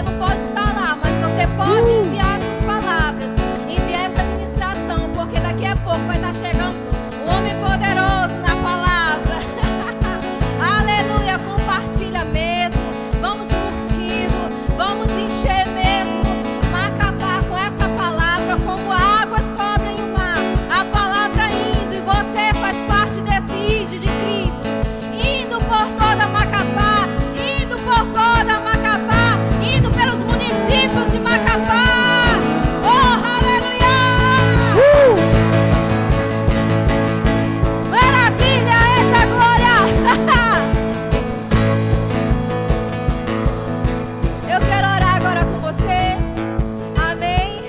você não pode estar lá, mas você pode enviar essas palavras, enviar essa ministração, porque daqui a pouco vai estar chegando o homem poderoso na palavra. Aleluia, compartilha mesmo, vamos curtindo, vamos encher mesmo Macapá com essa palavra, como águas cobrem o mar, a palavra indo, e você faz parte desse ID de Cristo, indo por toda Macapá, indo por toda Macapá, indo pelos municípios de Macapá. Oh, aleluia! Maravilha, eita glória! Eu quero orar agora com você. Amém.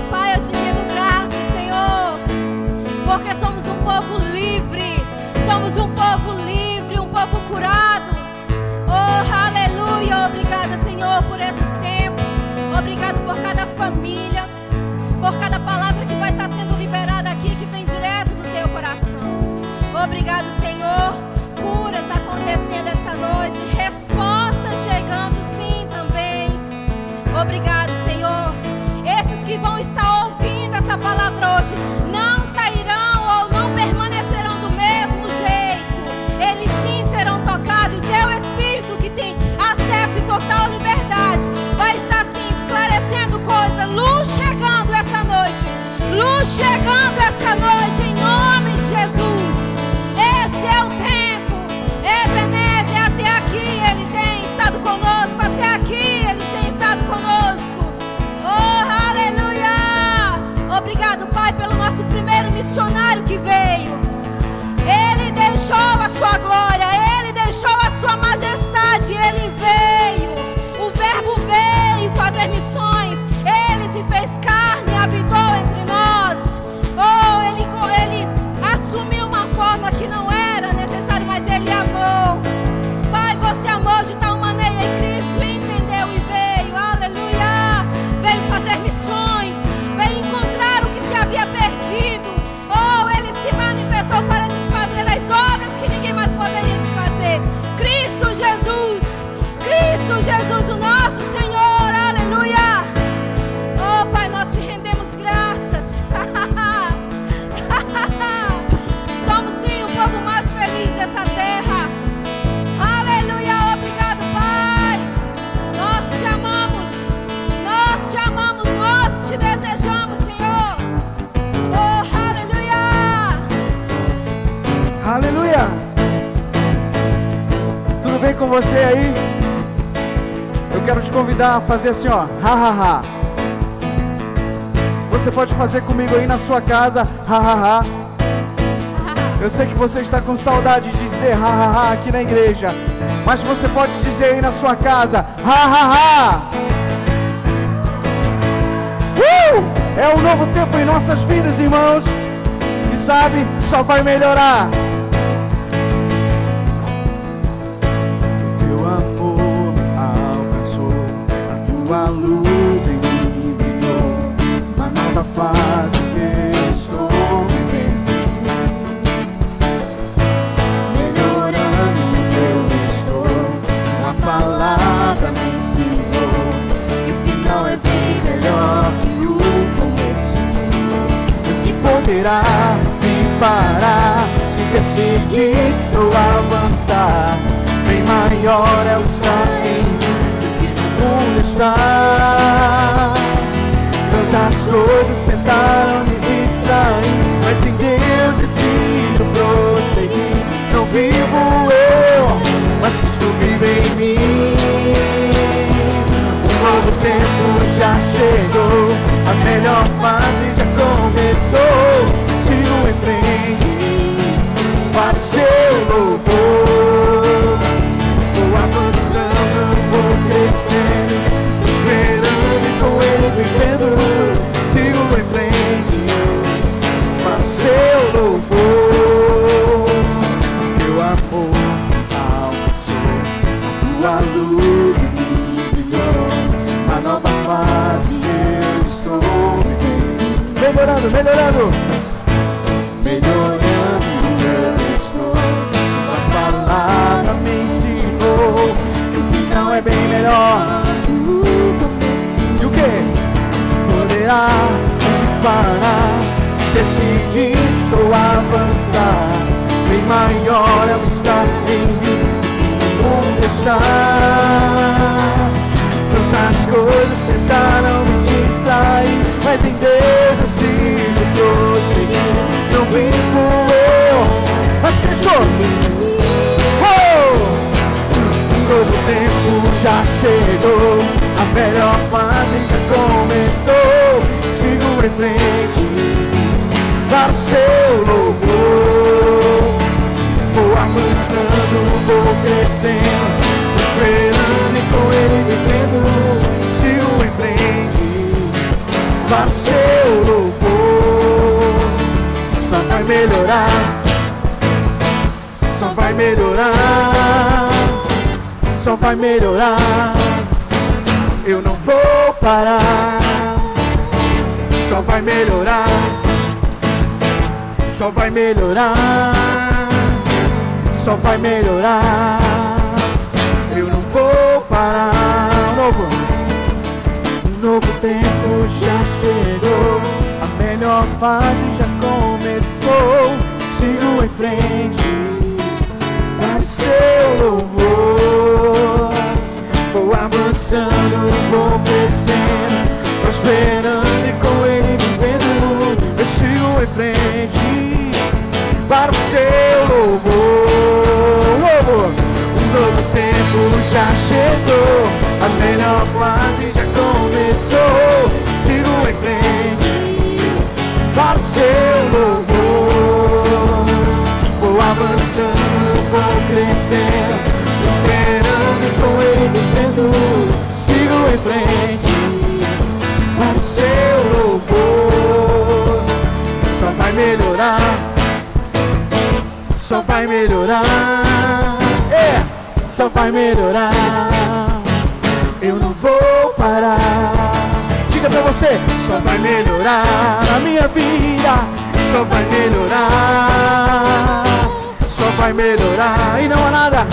Pai, eu te rendo graças, Senhor, porque somos um povo livre. Somos um povo livre, um povo curado. Oh, aleluia. Obrigada, Senhor, por esse tempo. Obrigado por cada família, por cada palavra que vai estar sendo liberada aqui, que vem direto do teu coração. Obrigado, Senhor. Curas acontecendo essa noite, respostas chegando sim também. Obrigado, Senhor. Esses que vão estar ouvindo essa palavra hoje não sairão ou não permanecerão do mesmo jeito. Eles sim serão tocados. O teu Espírito, que tem acesso e total liberdade, vai estar sim esclarecendo coisas. Luz chegando essa noite. Luz chegando essa noite em nome de Jesus. Esse é o tempo. Ebenezer, até aqui Ele tem estado conosco. Até aqui Ele tem estado conosco. Oh, aleluia! Obrigado, Pai, pelo nosso primeiro missionário que veio. Ele deixou a sua glória, Ele deixou a sua majestade, Ele veio. O Verbo veio fazer missões. Ele se fez carne, habitou entre nós. Oh, Ele assumiu uma forma que não era necessária, mas Ele amou. Pai, você amou de tal maneira em Cristo, entendeu e veio. Aleluia! Veio fazer missões, veio encontrar o que se havia perdido. Oh, Ele se manifestou para desfazer as obras que ninguém mais poderia desfazer. Cristo Jesus, o nosso Senhor. Aleluia! Oh, Pai, nós te rendemos graças. Somos sim o povo mais feliz dessa terra. Aleluia! Obrigado, Pai. Nós te amamos, nós te desejamos, Senhor. Oh, aleluia! Aleluia! Tudo bem com você aí? Eu quero te convidar a fazer assim, ó, ha ha ha. Você pode fazer comigo aí na sua casa, ha ha ha. Eu sei que você está com saudade de dizer ha ha ha aqui na igreja, mas você pode dizer aí na sua casa, ha ha ha. É um novo tempo em nossas vidas, irmãos, e sabe, só vai melhorar. Teu amor alcançou, a tua luz em mim brilhou, uma nova fase que eu estou vivendo. Melhorando eu estou, sua palavra me ensinou, e o final é bem melhor que o começo. O que poderá me parar se decidir ou avançar? Bem maior é o estar em mim do que no mundo está. Tantas coisas tentaram me distrair, mas em Deus decido prosseguir. Não vivo eu, mas Cristo vive em mim. Um novo tempo já chegou, a melhor fase já começou. Sigo em frente para o seu louvor. Vou avançando, vou crescendo, esperando e com Ele vivendo. Sigo em frente para o seu louvor. Teu amor alcançou, a tua luz em mim brilhou, uma nova fase eu estou vivendo. Melhorando, melhorando. Melhorando eu estou, sua palavra me ensinou que o final é bem melhor. maior é o que está em mim do que está. Tantas coisas tentaram me distrair, mas em Deus eu sigo prosseguindo. Não vivo eu, mas Cristo. Um novo tempo já chegou, a melhor fase já começou. Sigo em frente para o seu louvor. Vou avançando, vou crescendo, esperando e com Ele vivendo. Sigo em frente para o seu louvor. Só vai melhorar, só vai melhorar, só vai melhorar. Eu não vou parar. Só vai melhorar, só vai melhorar, só vai melhorar. Eu não vou parar. Um novo tempo já chegou, a melhor fase já começou. Sigo em frente para o seu louvor. Vou avançando, vou crescendo, prosperando e com Ele vivendo. Eu sigo em frente para o seu louvor. Um novo tempo já chegou, a melhor fase já começou. Sigo em frente para o seu louvor. Vou avançando, vou crescendo, prosperando e com Ele vivendo. Sigo em frente para o seu louvor. Só vai melhorar, só vai melhorar, só vai melhorar. Eu não vou parar. Diga pra você, só vai melhorar a minha vida, só vai melhorar, só vai melhorar e não há nada.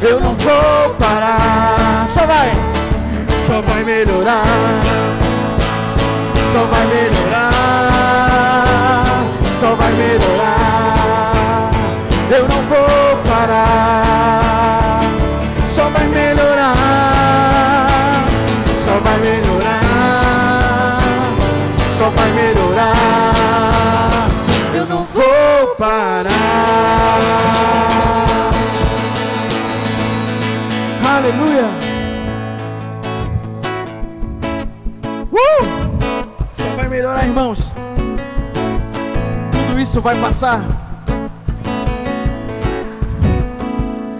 Eu não vou parar. Só vai melhorar, só vai melhorar, só vai melhorar. Eu não vou parar. Só vai melhorar, só vai melhorar, só vai melhorar. Eu não vou parar. Aleluia. Só vai melhorar, irmãos. Tudo isso vai passar.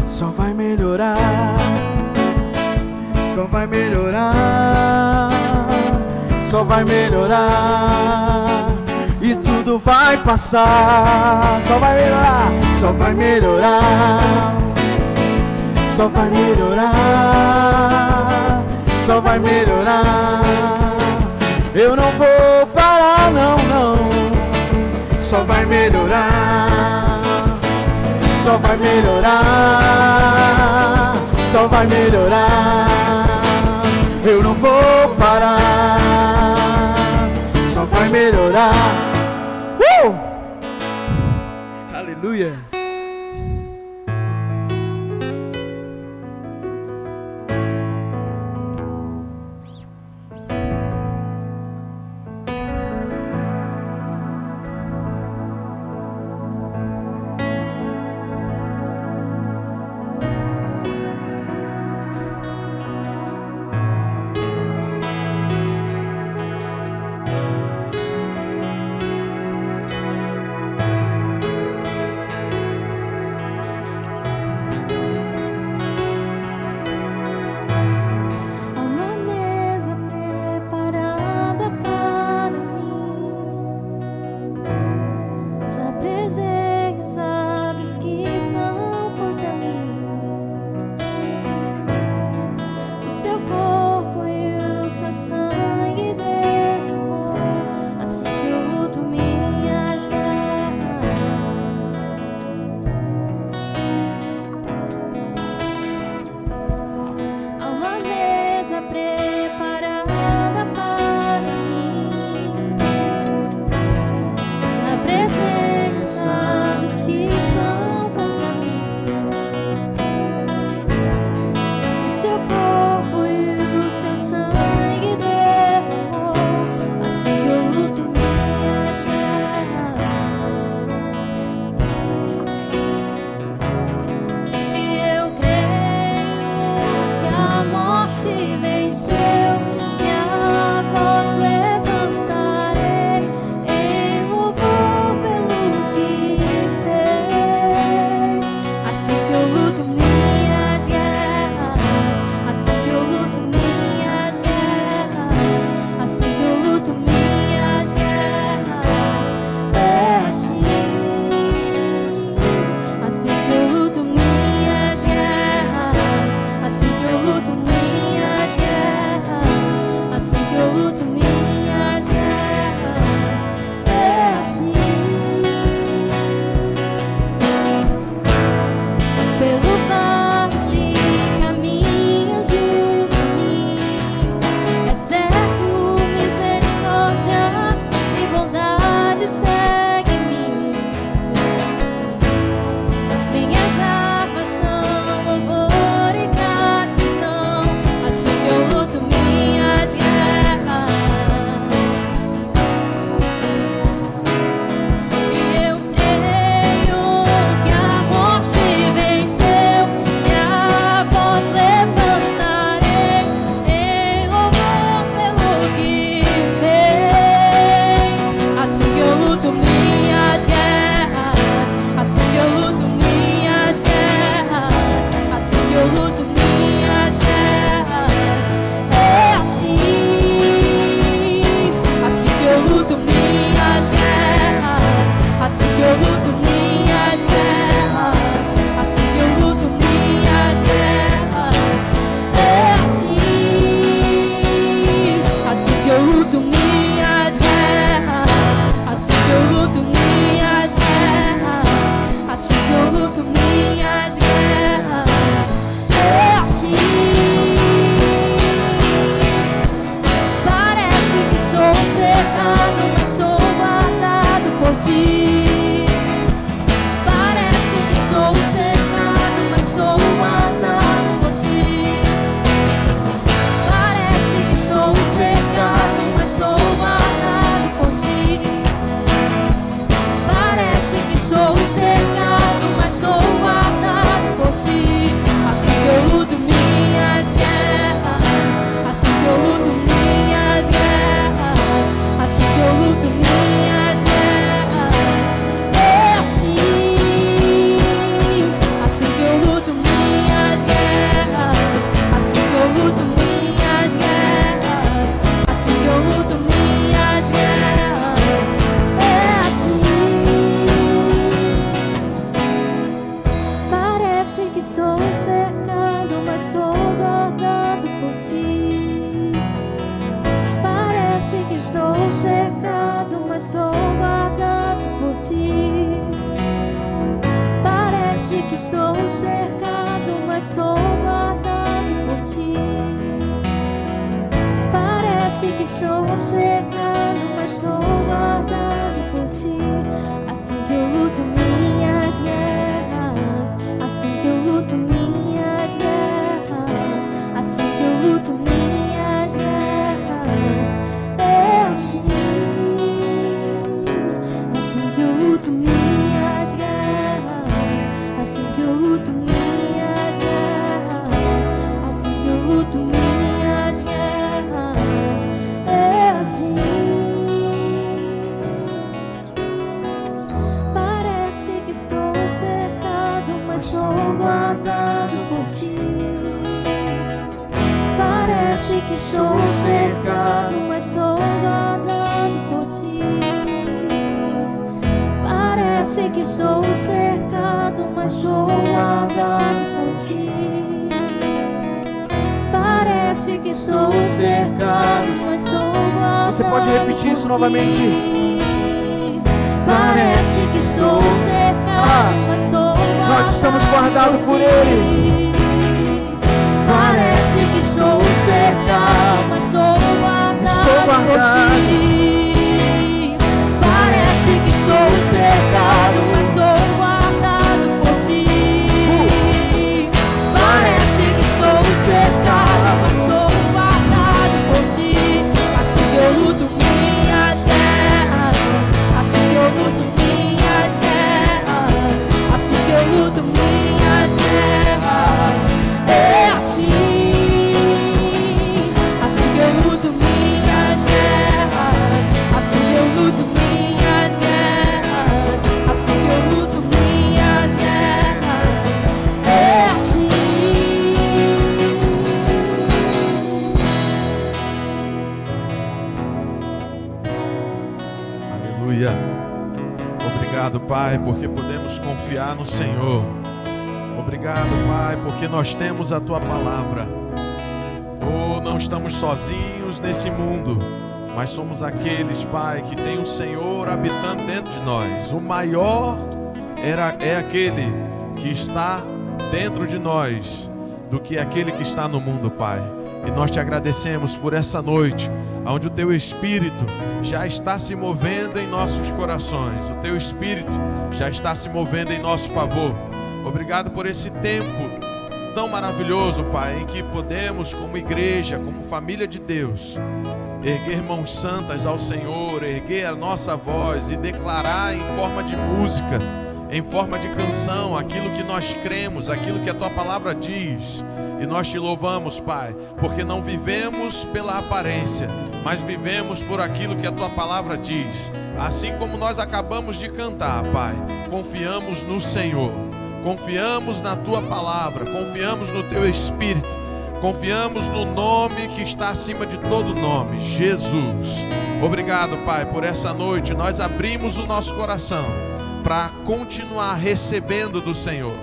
Só vai melhorar, só vai melhorar, só vai melhorar. E tudo vai passar. Só vai melhorar, só vai melhorar, só vai melhorar, só vai melhorar. Eu não vou parar, não, não. Só vai melhorar, só vai melhorar, só vai melhorar. Eu não vou parar. Só vai melhorar. Aleluia. estou cercado, mas sou guardado por ti. Parece que estou cercado, mas sou guardado por ti. Assim que eu luto minhas guerras, assim que eu luto minhas guerras, assim que eu luto minhas guerras, é assim. Assim que eu luto minhas guerras, assim que eu luto minhas guerras, assim que eu luto minhas guerras, é assim. Parece que estou cercado, mas sou guardado por ti. Parece que estou cercado, mas sou guardado por ti. Parece que estou cercado, mas sou guardado por ti. Parece que estou cercado, mas sou guardado. Você pode repetir isso novamente? Parece que estou cercado, mas sou guardado. Nós estamos guardados por Ele. Parece que estou cercado, mas sou guardado por ti. Parece que estou cercado, mas sou guardado por ti. Parece que estou cercado, mas sou guardado por ti. Assim que eu luto minhas guerras, assim que eu luto minhas guerras, assim que eu luto minhas guerras, é assim. Assim que eu luto minhas guerras, assim que eu luto minhas guerras, assim que eu luto minhas guerras, é assim. Aleluia. Obrigado, Pai, porque podemos confiar no Senhor. Obrigado, Pai, porque nós temos a Tua palavra. Oh, não estamos sozinhos nesse mundo, mas somos aqueles, Pai, que tem o Senhor habitando dentro de nós. O maior é aquele que está dentro de nós do que aquele que está no mundo, Pai. E nós te agradecemos por essa noite, onde o Teu Espírito já está se movendo em nossos corações. O Teu Espírito já está se movendo em nosso favor. Obrigado por esse tempo tão maravilhoso, Pai, em que podemos, como igreja, como família de Deus, erguer mãos santas ao Senhor, erguer a nossa voz e declarar em forma de música, em forma de canção, aquilo que nós cremos, aquilo que a Tua palavra diz. E nós te louvamos, Pai, porque não vivemos pela aparência, mas vivemos por aquilo que a Tua palavra diz. Assim como nós acabamos de cantar, Pai, confiamos no Senhor, confiamos na Tua palavra, confiamos no Teu Espírito, confiamos no nome que está acima de todo nome, Jesus. Obrigado, Pai, por essa noite. Nós abrimos o nosso coração para continuar recebendo do Senhor.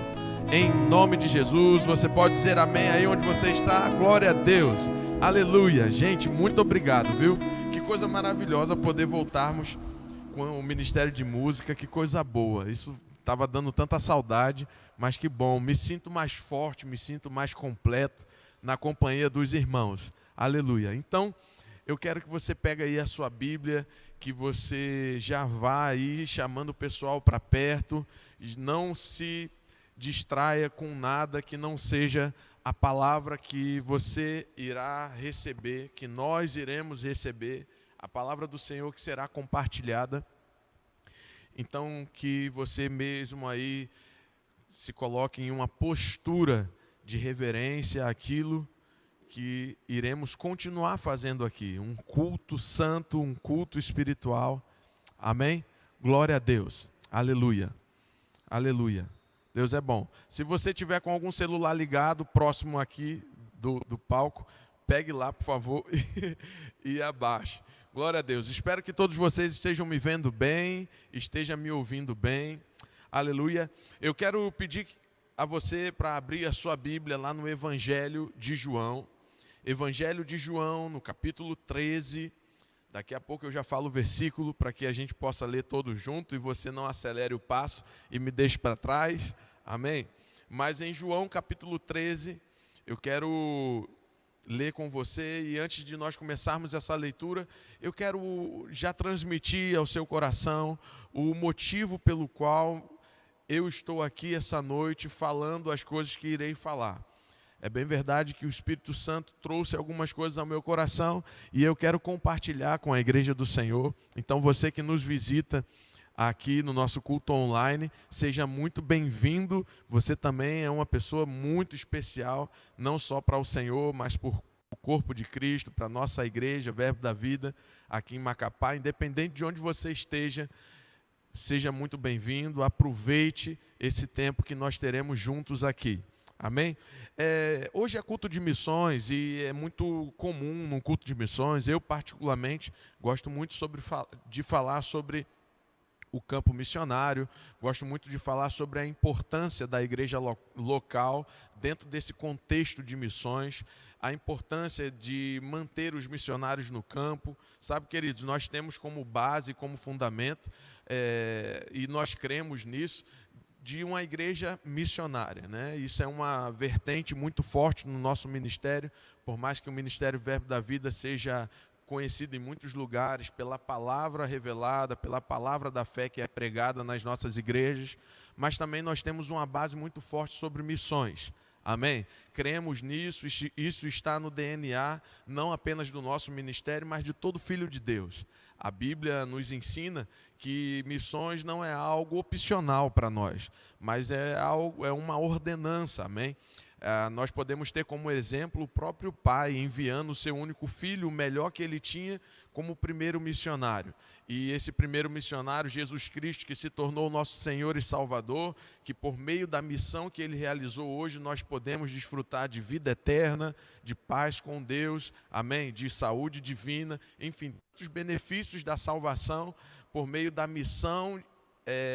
Em nome de Jesus, você pode dizer amém aí onde você está. Glória a Deus, aleluia. Gente, muito obrigado, viu? Que coisa maravilhosa poder voltarmos com o Ministério de Música. Que coisa boa, isso estava dando tanta saudade, mas que bom. Me sinto mais forte, me sinto mais completo na companhia dos irmãos, aleluia. Então, eu quero que você pegue aí a sua Bíblia, que você já vá aí chamando o pessoal para perto. Não se distraia com nada que não seja a palavra que você irá receber, que nós iremos receber, a palavra do Senhor que será compartilhada. Então, que você mesmo aí se coloque em uma postura de reverência àquilo que iremos continuar fazendo aqui, um culto santo, um culto espiritual. Amém? Glória a Deus. Aleluia. Aleluia. Deus é bom. Se você tiver com algum celular ligado próximo aqui do palco, pegue lá, por favor, e abaixe. Glória a Deus. Espero que todos vocês estejam me vendo bem, estejam me ouvindo bem. Aleluia. Eu quero pedir a você para abrir a sua Bíblia lá no Evangelho de João. Evangelho de João, no capítulo 13. Daqui a pouco eu já falo o versículo para que a gente possa ler todos junto e você não acelere o passo e me deixe para trás. Amém? Mas em João capítulo 13, eu quero ler com você, e antes de nós começarmos essa leitura, eu quero já transmitir ao seu coração o motivo pelo qual eu estou aqui essa noite falando as coisas que irei falar. É bem verdade que o Espírito Santo trouxe algumas coisas ao meu coração e eu quero compartilhar com a Igreja do Senhor. Então você que nos visita aqui no nosso culto online, seja muito bem-vindo. Você também é uma pessoa muito especial, não só para o Senhor, mas por o corpo de Cristo, para a nossa igreja, Verbo da Vida, aqui em Macapá. Independente de onde você esteja, seja muito bem-vindo. Aproveite esse tempo que nós teremos juntos aqui. Amém? Hoje é culto de missões e é muito comum no culto de missões. Eu, particularmente, gosto muito de falar sobre o campo missionário, gosto muito de falar sobre a importância da igreja local dentro desse contexto de missões, a importância de manter os missionários no campo. Sabe, queridos, nós temos como base, como fundamento, e nós cremos nisso, de uma igreja missionária, né? Isso é uma vertente muito forte no nosso ministério, por mais que o Ministério Verbo da Vida seja conhecido em muitos lugares pela palavra revelada, pela palavra da fé que é pregada nas nossas igrejas, mas também nós temos uma base muito forte sobre missões. Amém? Cremos nisso, isso está no DNA, não apenas do nosso ministério, mas de todo filho de Deus. A Bíblia nos ensina que missões não é algo opcional para nós, mas é uma ordenança, amém? Nós podemos ter como exemplo o próprio pai enviando o seu único filho, o melhor que ele tinha, como primeiro missionário. E esse primeiro missionário, Jesus Cristo, que se tornou o nosso Senhor e Salvador, que por meio da missão que ele realizou hoje, nós podemos desfrutar de vida eterna, de paz com Deus, amém? De saúde divina, enfim, os benefícios da salvação por meio da missão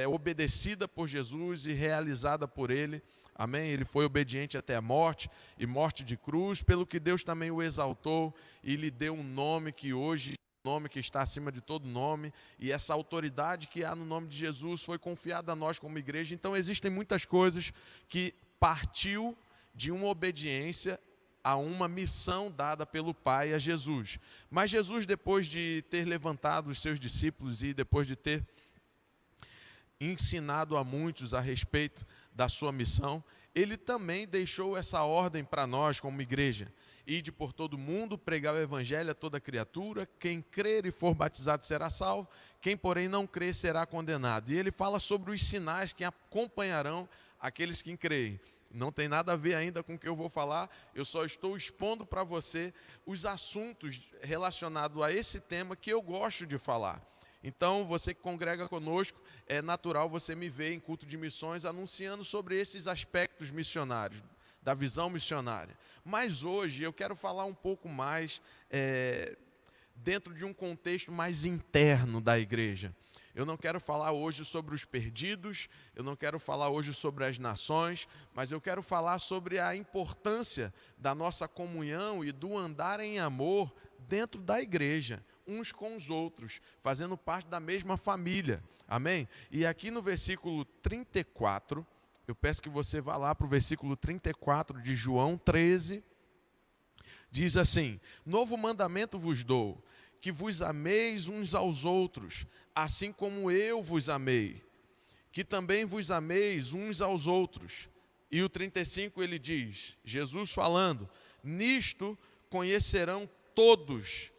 obedecida por Jesus e realizada por ele. Amém? Ele foi obediente até a morte, e morte de cruz, pelo que Deus também o exaltou e lhe deu um nome que hoje, nome que está acima de todo nome, e essa autoridade que há no nome de Jesus foi confiada a nós como igreja. Então existem muitas coisas que partiu de uma obediência a uma missão dada pelo Pai a Jesus. Mas Jesus, depois de ter levantado os seus discípulos e depois de ter ensinado a muitos a respeito da sua missão, ele também deixou essa ordem para nós como igreja: ide por todo mundo, pregar o evangelho a toda criatura, quem crer e for batizado será salvo, quem porém não crer será condenado. E ele fala sobre os sinais que acompanharão aqueles que creem. Não tem nada a ver ainda com o que eu vou falar, eu só estou expondo para você os assuntos relacionados a esse tema que eu gosto de falar. Então, você que congrega conosco, é natural você me ver em culto de missões anunciando sobre esses aspectos missionários, da visão missionária. Mas hoje eu quero falar um pouco mais dentro de um contexto mais interno da igreja. Eu não quero falar hoje sobre os perdidos, eu não quero falar hoje sobre as nações, mas eu quero falar sobre a importância da nossa comunhão e do andar em amor dentro da igreja, uns com os outros, fazendo parte da mesma família, amém? E aqui no versículo 34, eu peço que você vá lá para o versículo 34 de João 13, diz assim: novo mandamento vos dou, que vos ameis uns aos outros, assim como eu vos amei, que também vos ameis uns aos outros. E o 35 ele diz, Jesus falando: nisto conhecerão todos,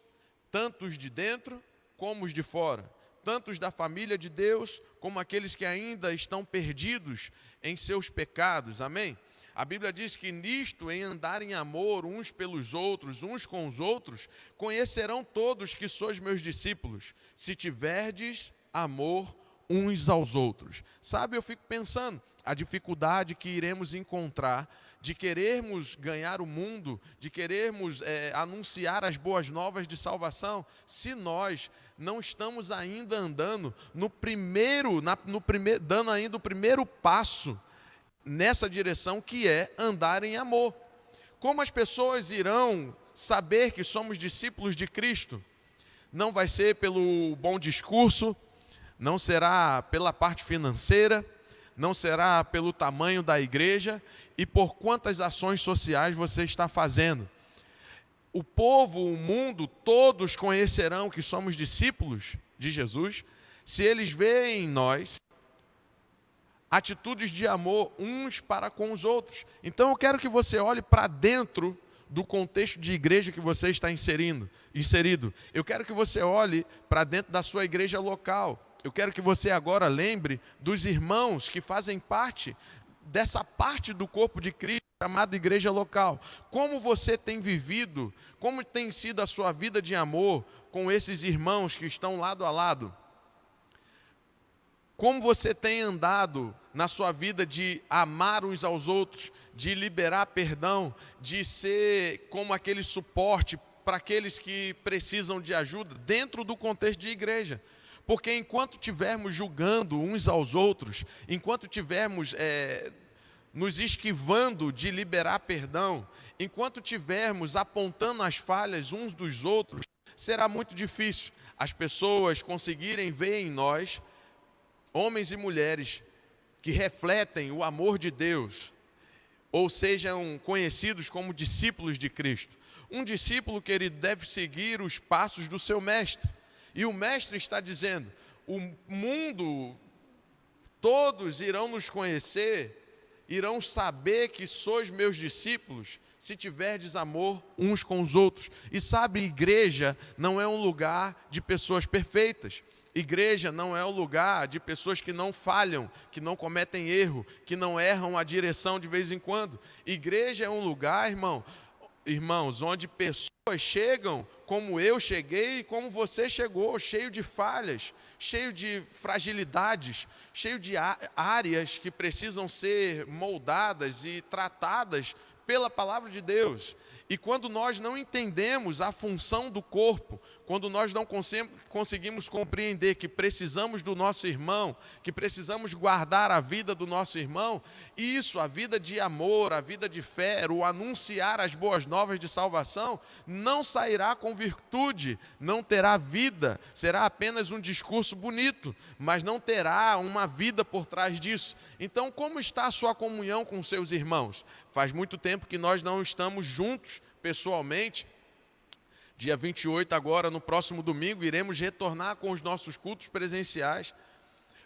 tanto os de dentro como os de fora, tanto os da família de Deus, como aqueles que ainda estão perdidos em seus pecados, amém? A Bíblia diz que nisto, em andar em amor uns pelos outros, uns com os outros, conhecerão todos que sois meus discípulos, se tiverdes amor uns aos outros. Sabe, eu fico pensando, a dificuldade que iremos encontrar de querermos ganhar o mundo, de querermos anunciar as boas novas de salvação, se nós não estamos ainda andando dando ainda o primeiro passo nessa direção, que é andar em amor. Como as pessoas irão saber que somos discípulos de Cristo? Não vai ser pelo bom discurso, não será pela parte financeira, não será pelo tamanho da igreja e por quantas ações sociais você está fazendo. O povo, o mundo, todos conhecerão que somos discípulos de Jesus se eles veem em nós atitudes de amor uns para com os outros. Então eu quero que você olhe para dentro do contexto de igreja que você está inserido. Eu quero que você olhe para dentro da sua igreja local. Eu quero que você agora lembre dos irmãos que fazem parte dessa parte do corpo de Cristo chamada igreja local. Como você tem vivido, como tem sido a sua vida de amor com esses irmãos que estão lado a lado? Como você tem andado na sua vida de amar uns aos outros, de liberar perdão, de ser como aquele suporte para aqueles que precisam de ajuda dentro do contexto de igreja? Porque enquanto estivermos julgando uns aos outros, enquanto estivermos nos esquivando de liberar perdão, enquanto estivermos apontando as falhas uns dos outros, será muito difícil as pessoas conseguirem ver em nós homens e mulheres que refletem o amor de Deus, ou sejam conhecidos como discípulos de Cristo. Um discípulo, querido, deve seguir os passos do seu mestre. E o mestre está dizendo: o mundo, todos irão nos conhecer, irão saber que sois meus discípulos, se tiverdes amor uns com os outros. E sabe, igreja não é um lugar de pessoas perfeitas. Igreja não é o lugar de pessoas que não falham, que não cometem erro, que não erram a direção de vez em quando. Igreja é um lugar, irmãos, onde pessoas chegam como eu cheguei e como você chegou, cheio de falhas, cheio de fragilidades, cheio de áreas que precisam ser moldadas e tratadas pela palavra de Deus. E quando nós não entendemos a função do corpo, quando nós não conseguimos compreender que precisamos do nosso irmão, que precisamos guardar a vida do nosso irmão, isso, a vida de amor, a vida de fé, o anunciar as boas novas de salvação, não sairá com virtude, não terá vida, será apenas um discurso bonito, mas não terá uma vida por trás disso. Então, como está a sua comunhão com seus irmãos? Faz muito tempo que nós não estamos juntos pessoalmente. Dia 28 agora, no próximo domingo, iremos retornar com os nossos cultos presenciais.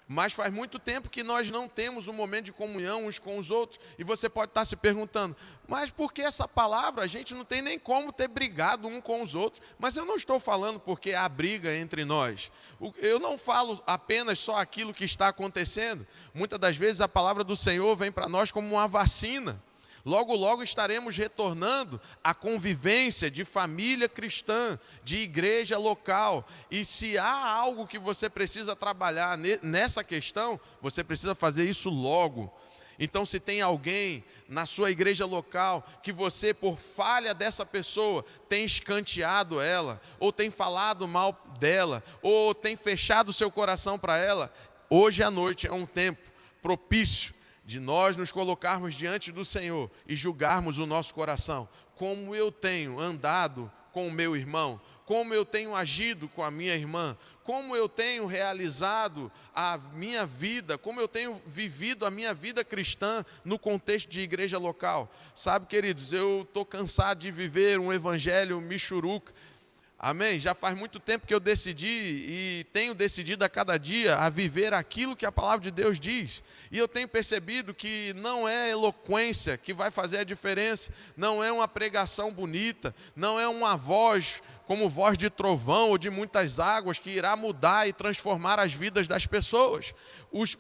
Mas faz muito tempo que nós não temos um momento de comunhão uns com os outros. E você pode estar se perguntando: mas por que essa palavra? A gente não tem nem como ter brigado um com os outros. Mas eu não estou falando porque há briga entre nós. Eu não falo apenas só aquilo que está acontecendo. Muitas das vezes a palavra do Senhor vem para nós como uma vacina. Logo, logo estaremos retornando à convivência de família cristã, de igreja local. E se há algo que você precisa trabalhar nessa questão, você precisa fazer isso logo. Então, se tem alguém na sua igreja local que você, por falha dessa pessoa, tem escanteado ela, ou tem falado mal dela, ou tem fechado seu coração para ela, hoje à noite é um tempo propício de nós nos colocarmos diante do Senhor e julgarmos o nosso coração. Como eu tenho andado com o meu irmão, como eu tenho agido com a minha irmã, como eu tenho realizado a minha vida, como eu tenho vivido a minha vida cristã no contexto de igreja local. Sabe, queridos, eu estou cansado de viver um evangelho michuruca. Amém? Já faz muito tempo que eu decidi e tenho decidido a cada dia a viver aquilo que a palavra de Deus diz. E eu tenho percebido que não é eloquência que vai fazer a diferença, não é uma pregação bonita, não é uma voz como voz de trovão ou de muitas águas que irá mudar e transformar as vidas das pessoas.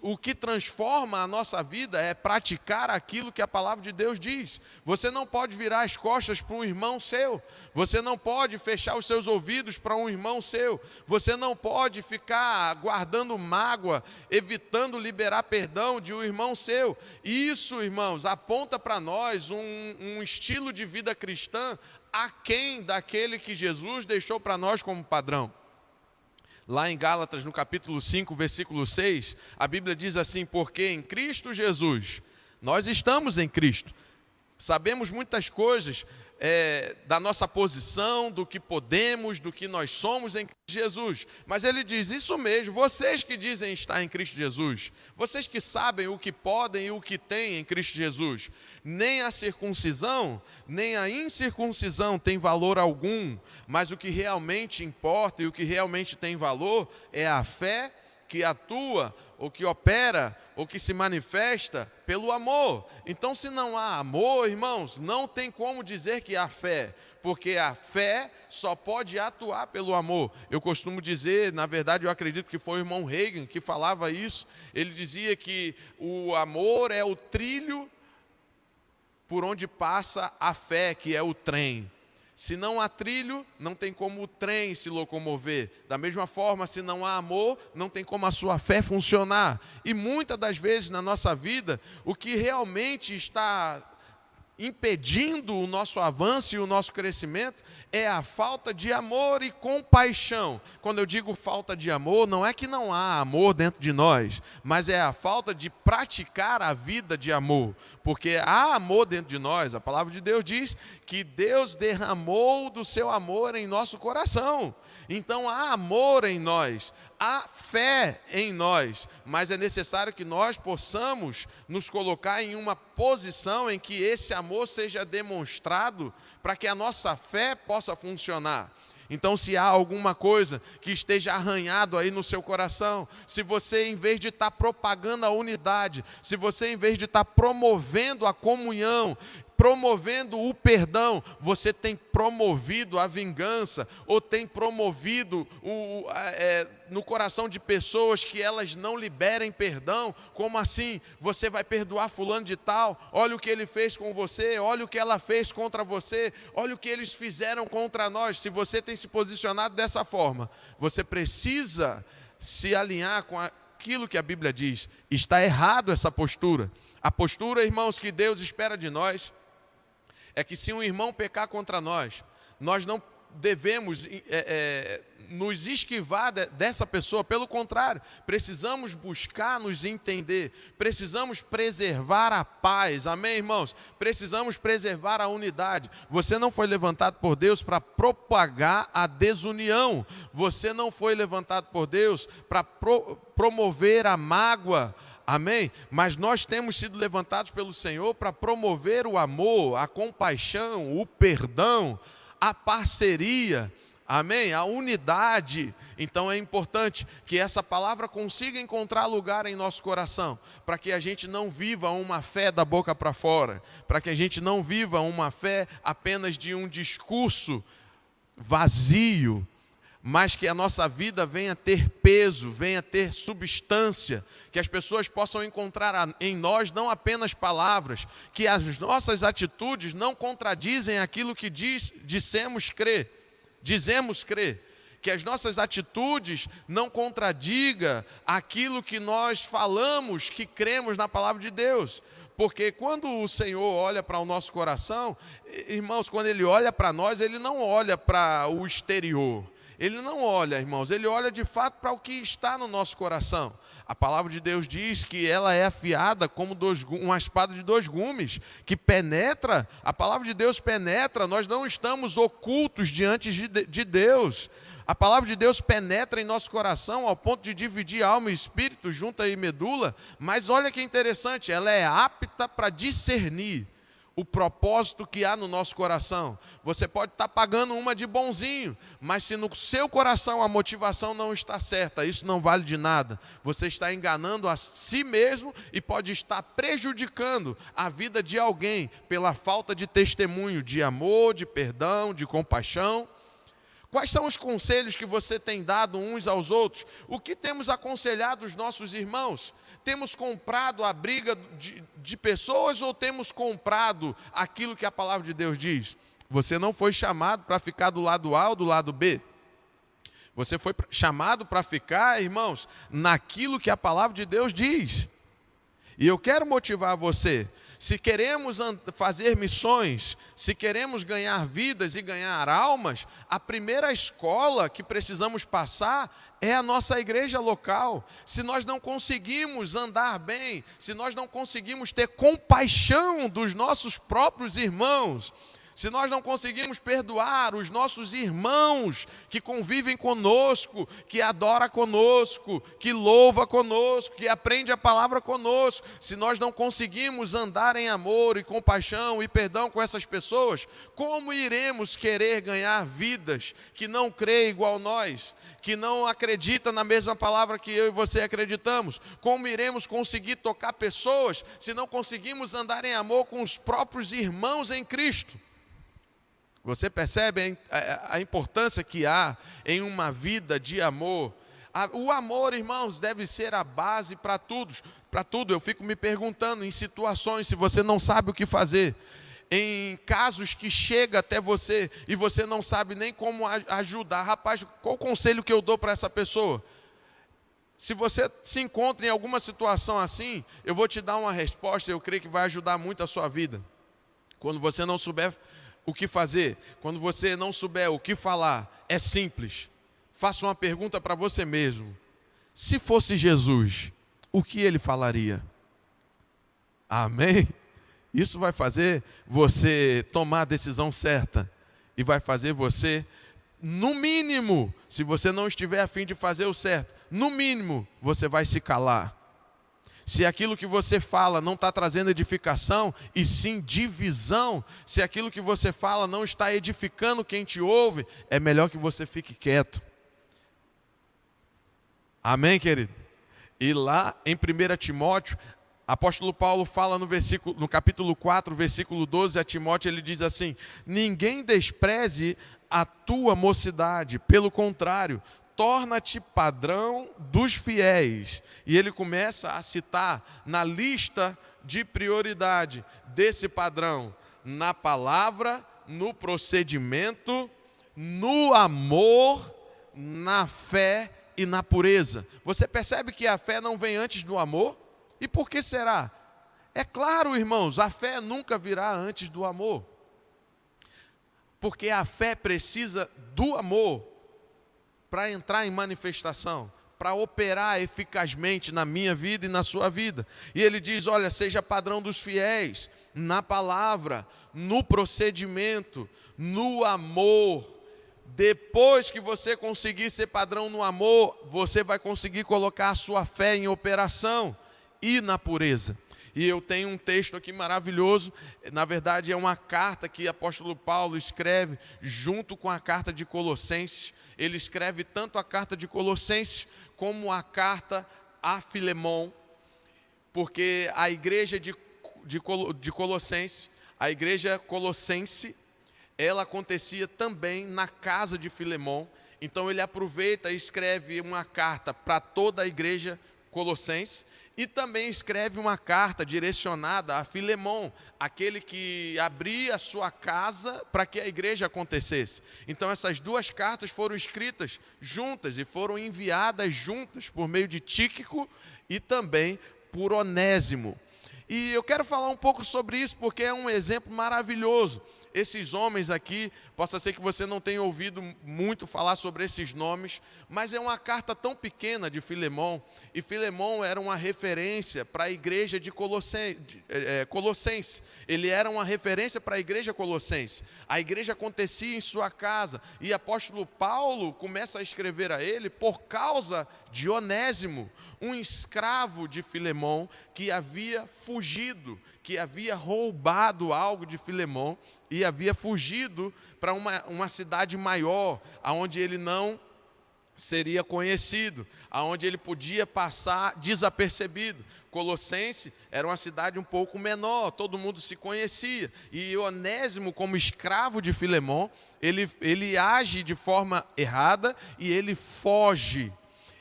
O que transforma a nossa vida é praticar aquilo que a palavra de Deus diz. Você não pode virar as costas para um irmão seu. Você não pode fechar os seus ouvidos para um irmão seu. Você não pode ficar guardando mágoa, evitando liberar perdão de um irmão seu. Isso, irmãos, aponta para nós um estilo de vida cristã aquém daquele que Jesus deixou para nós como padrão. Lá em Gálatas, no capítulo 5, versículo 6, a Bíblia diz assim: porque em Cristo Jesus, nós estamos em Cristo, sabemos muitas coisas, da nossa posição, do que podemos, do que nós somos em Cristo Jesus. Mas ele diz, isso mesmo, vocês que dizem estar em Cristo Jesus, vocês que sabem o que podem e o que têm em Cristo Jesus, nem a circuncisão, nem a incircuncisão tem valor algum, mas o que realmente importa e o que realmente tem valor é a fé que atua, ou que opera, ou que se manifesta pelo amor. Então, se não há amor, irmãos, não tem como dizer que há fé, porque a fé só pode atuar pelo amor. Eu costumo dizer, na verdade eu acredito que foi o irmão Reagan que falava isso, ele dizia que o amor é o trilho por onde passa a fé, que é o trem. Se não há trilho, não tem como o trem se locomover. Da mesma forma, se não há amor, não tem como a sua fé funcionar. E muitas das vezes na nossa vida, o que realmente está impedindo o nosso avanço e o nosso crescimento é a falta de amor e compaixão. Quando eu digo falta de amor, não é que não há amor dentro de nós, mas é a falta de praticar a vida de amor, porque há amor dentro de nós. A palavra de Deus diz que Deus derramou do seu amor em nosso coração. Então há amor em nós, há fé em nós, mas é necessário que nós possamos nos colocar em uma posição em que esse amor seja demonstrado para que a nossa fé possa funcionar. Então, se há alguma coisa que esteja arranhado aí no seu coração, se você, em vez de estar propagando a unidade, se você, em vez de estar promovendo a comunhão, promovendo o perdão, você tem promovido a vingança, ou tem promovido no coração de pessoas que elas não liberem perdão. Como assim? Você vai perdoar fulano de tal? Olha o que ele fez com você, olha o que ela fez contra você, olha o que eles fizeram contra nós. Se você tem se posicionado dessa forma, você precisa se alinhar com aquilo que a Bíblia diz. Está errado essa postura. A postura, irmãos, que Deus espera de nós é que se um irmão pecar contra nós, nós não devemos nos esquivar dessa pessoa. Pelo contrário, precisamos buscar nos entender, precisamos preservar a paz, amém, irmãos? Precisamos preservar a unidade. Você não foi levantado por Deus para propagar a desunião, você não foi levantado por Deus para promover a mágoa, amém? Mas nós temos sido levantados pelo Senhor para promover o amor, a compaixão, o perdão, a parceria, amém? A unidade. Então é importante que essa palavra consiga encontrar lugar em nosso coração, para que a gente não viva uma fé da boca para fora, para que a gente não viva uma fé apenas de um discurso vazio, mas que a nossa vida venha ter peso, venha ter substância, que as pessoas possam encontrar em nós não apenas palavras, que as nossas atitudes não contradizem aquilo que dizemos crer, que as nossas atitudes não contradigam aquilo que nós falamos, que cremos na palavra de Deus. Porque quando o Senhor olha para o nosso coração, irmãos, quando Ele olha para nós, Ele não olha para o exterior. Ele não olha, irmãos, Ele olha de fato para o que está no nosso coração. A palavra de Deus diz que ela é afiada como uma espada de 2 gumes, que penetra, a palavra de Deus penetra, nós não estamos ocultos diante de Deus. A palavra de Deus penetra em nosso coração ao ponto de dividir alma e espírito, junta e medula, mas olha que interessante, ela é apta para discernir o propósito que há no nosso coração. Você pode estar pagando uma de bonzinho, mas se no seu coração a motivação não está certa, isso não vale de nada. Você está enganando a si mesmo e pode estar prejudicando a vida de alguém pela falta de testemunho, de amor, de perdão, de compaixão. Quais são os conselhos que você tem dado uns aos outros? O que temos aconselhado os nossos irmãos? Temos comprado a briga de pessoas ou temos comprado aquilo que a palavra de Deus diz? Você não foi chamado para ficar do lado A ou do lado B. Você foi chamado para ficar, irmãos, naquilo que a palavra de Deus diz. E eu quero motivar você. Se queremos fazer missões, se queremos ganhar vidas e ganhar almas, a primeira escola que precisamos passar é a nossa igreja local. Se nós não conseguimos andar bem, se nós não conseguimos ter compaixão dos nossos próprios irmãos, se nós não conseguimos perdoar os nossos irmãos que convivem conosco, que adoram conosco, que louva conosco, que aprende a palavra conosco, se nós não conseguimos andar em amor e compaixão e perdão com essas pessoas, como iremos querer ganhar vidas que não creem igual nós, que não acreditam na mesma palavra que eu e você acreditamos? Como iremos conseguir tocar pessoas se não conseguimos andar em amor com os próprios irmãos em Cristo? Você percebe a importância que há em uma vida de amor? O amor, irmãos, deve ser a base para tudo. Para tudo. Eu fico me perguntando em situações, se você não sabe o que fazer, em casos que chega até você e você não sabe nem como ajudar. Rapaz, qual o conselho que eu dou para essa pessoa? Se você se encontra em alguma situação assim, eu vou te dar uma resposta, eu creio que vai ajudar muito a sua vida. Quando você não souber o que fazer, quando você não souber o que falar, é simples. Faça uma pergunta para você mesmo. Se fosse Jesus, o que ele falaria? Amém? Isso vai fazer você tomar a decisão certa e vai fazer você, no mínimo, se você não estiver a fim de fazer o certo, no mínimo, você vai se calar. Se aquilo que você fala não está trazendo edificação, e sim divisão, se aquilo que você fala não está edificando quem te ouve, é melhor que você fique quieto. Amém, querido? E lá em 1 Timóteo, apóstolo Paulo fala no capítulo 4, versículo 12, a Timóteo, ele diz assim: ninguém despreze a tua mocidade, pelo contrário, torna-te padrão dos fiéis. E ele começa a citar na lista de prioridade desse padrão, na palavra, no procedimento, no amor, na fé e na pureza. Você percebe que a fé não vem antes do amor? E por que será? É claro, irmãos, a fé nunca virá antes do amor. Porque a fé precisa do amor para entrar em manifestação, para operar eficazmente na minha vida e na sua vida. E ele diz, olha, seja padrão dos fiéis, na palavra, no procedimento, no amor. Depois que você conseguir ser padrão no amor, você vai conseguir colocar a sua fé em operação e na pureza. E eu tenho um texto aqui maravilhoso, na verdade é uma carta que o apóstolo Paulo escreve junto com a carta de Colossenses. Ele escreve tanto a carta de Colossenses como a carta a Filemon, porque a igreja de Colossenses, a igreja colossense, ela acontecia também na casa de Filemon. Então ele aproveita e escreve uma carta para toda a igreja colossense, e também escreve uma carta direcionada a Filemon, aquele que abria a sua casa para que a igreja acontecesse. Então essas duas cartas foram escritas juntas e foram enviadas juntas por meio de Tíquico e também por Onésimo. E eu quero falar um pouco sobre isso porque é um exemplo maravilhoso. Esses homens aqui, possa ser que você não tenha ouvido muito falar sobre esses nomes, mas é uma carta tão pequena de Filemon, e Filemon era uma referência para a igreja de Colossense. Ele era uma referência para a igreja colossense. A igreja acontecia em sua casa, e o apóstolo Paulo começa a escrever a ele por causa de Onésimo, um escravo de Filemon que havia fugido, que havia roubado algo de Filemon e havia fugido para uma cidade maior, onde ele não seria conhecido, onde ele podia passar desapercebido. Colossense era uma cidade um pouco menor, todo mundo se conhecia. E Onésimo, como escravo de Filemon, ele age de forma errada e ele foge.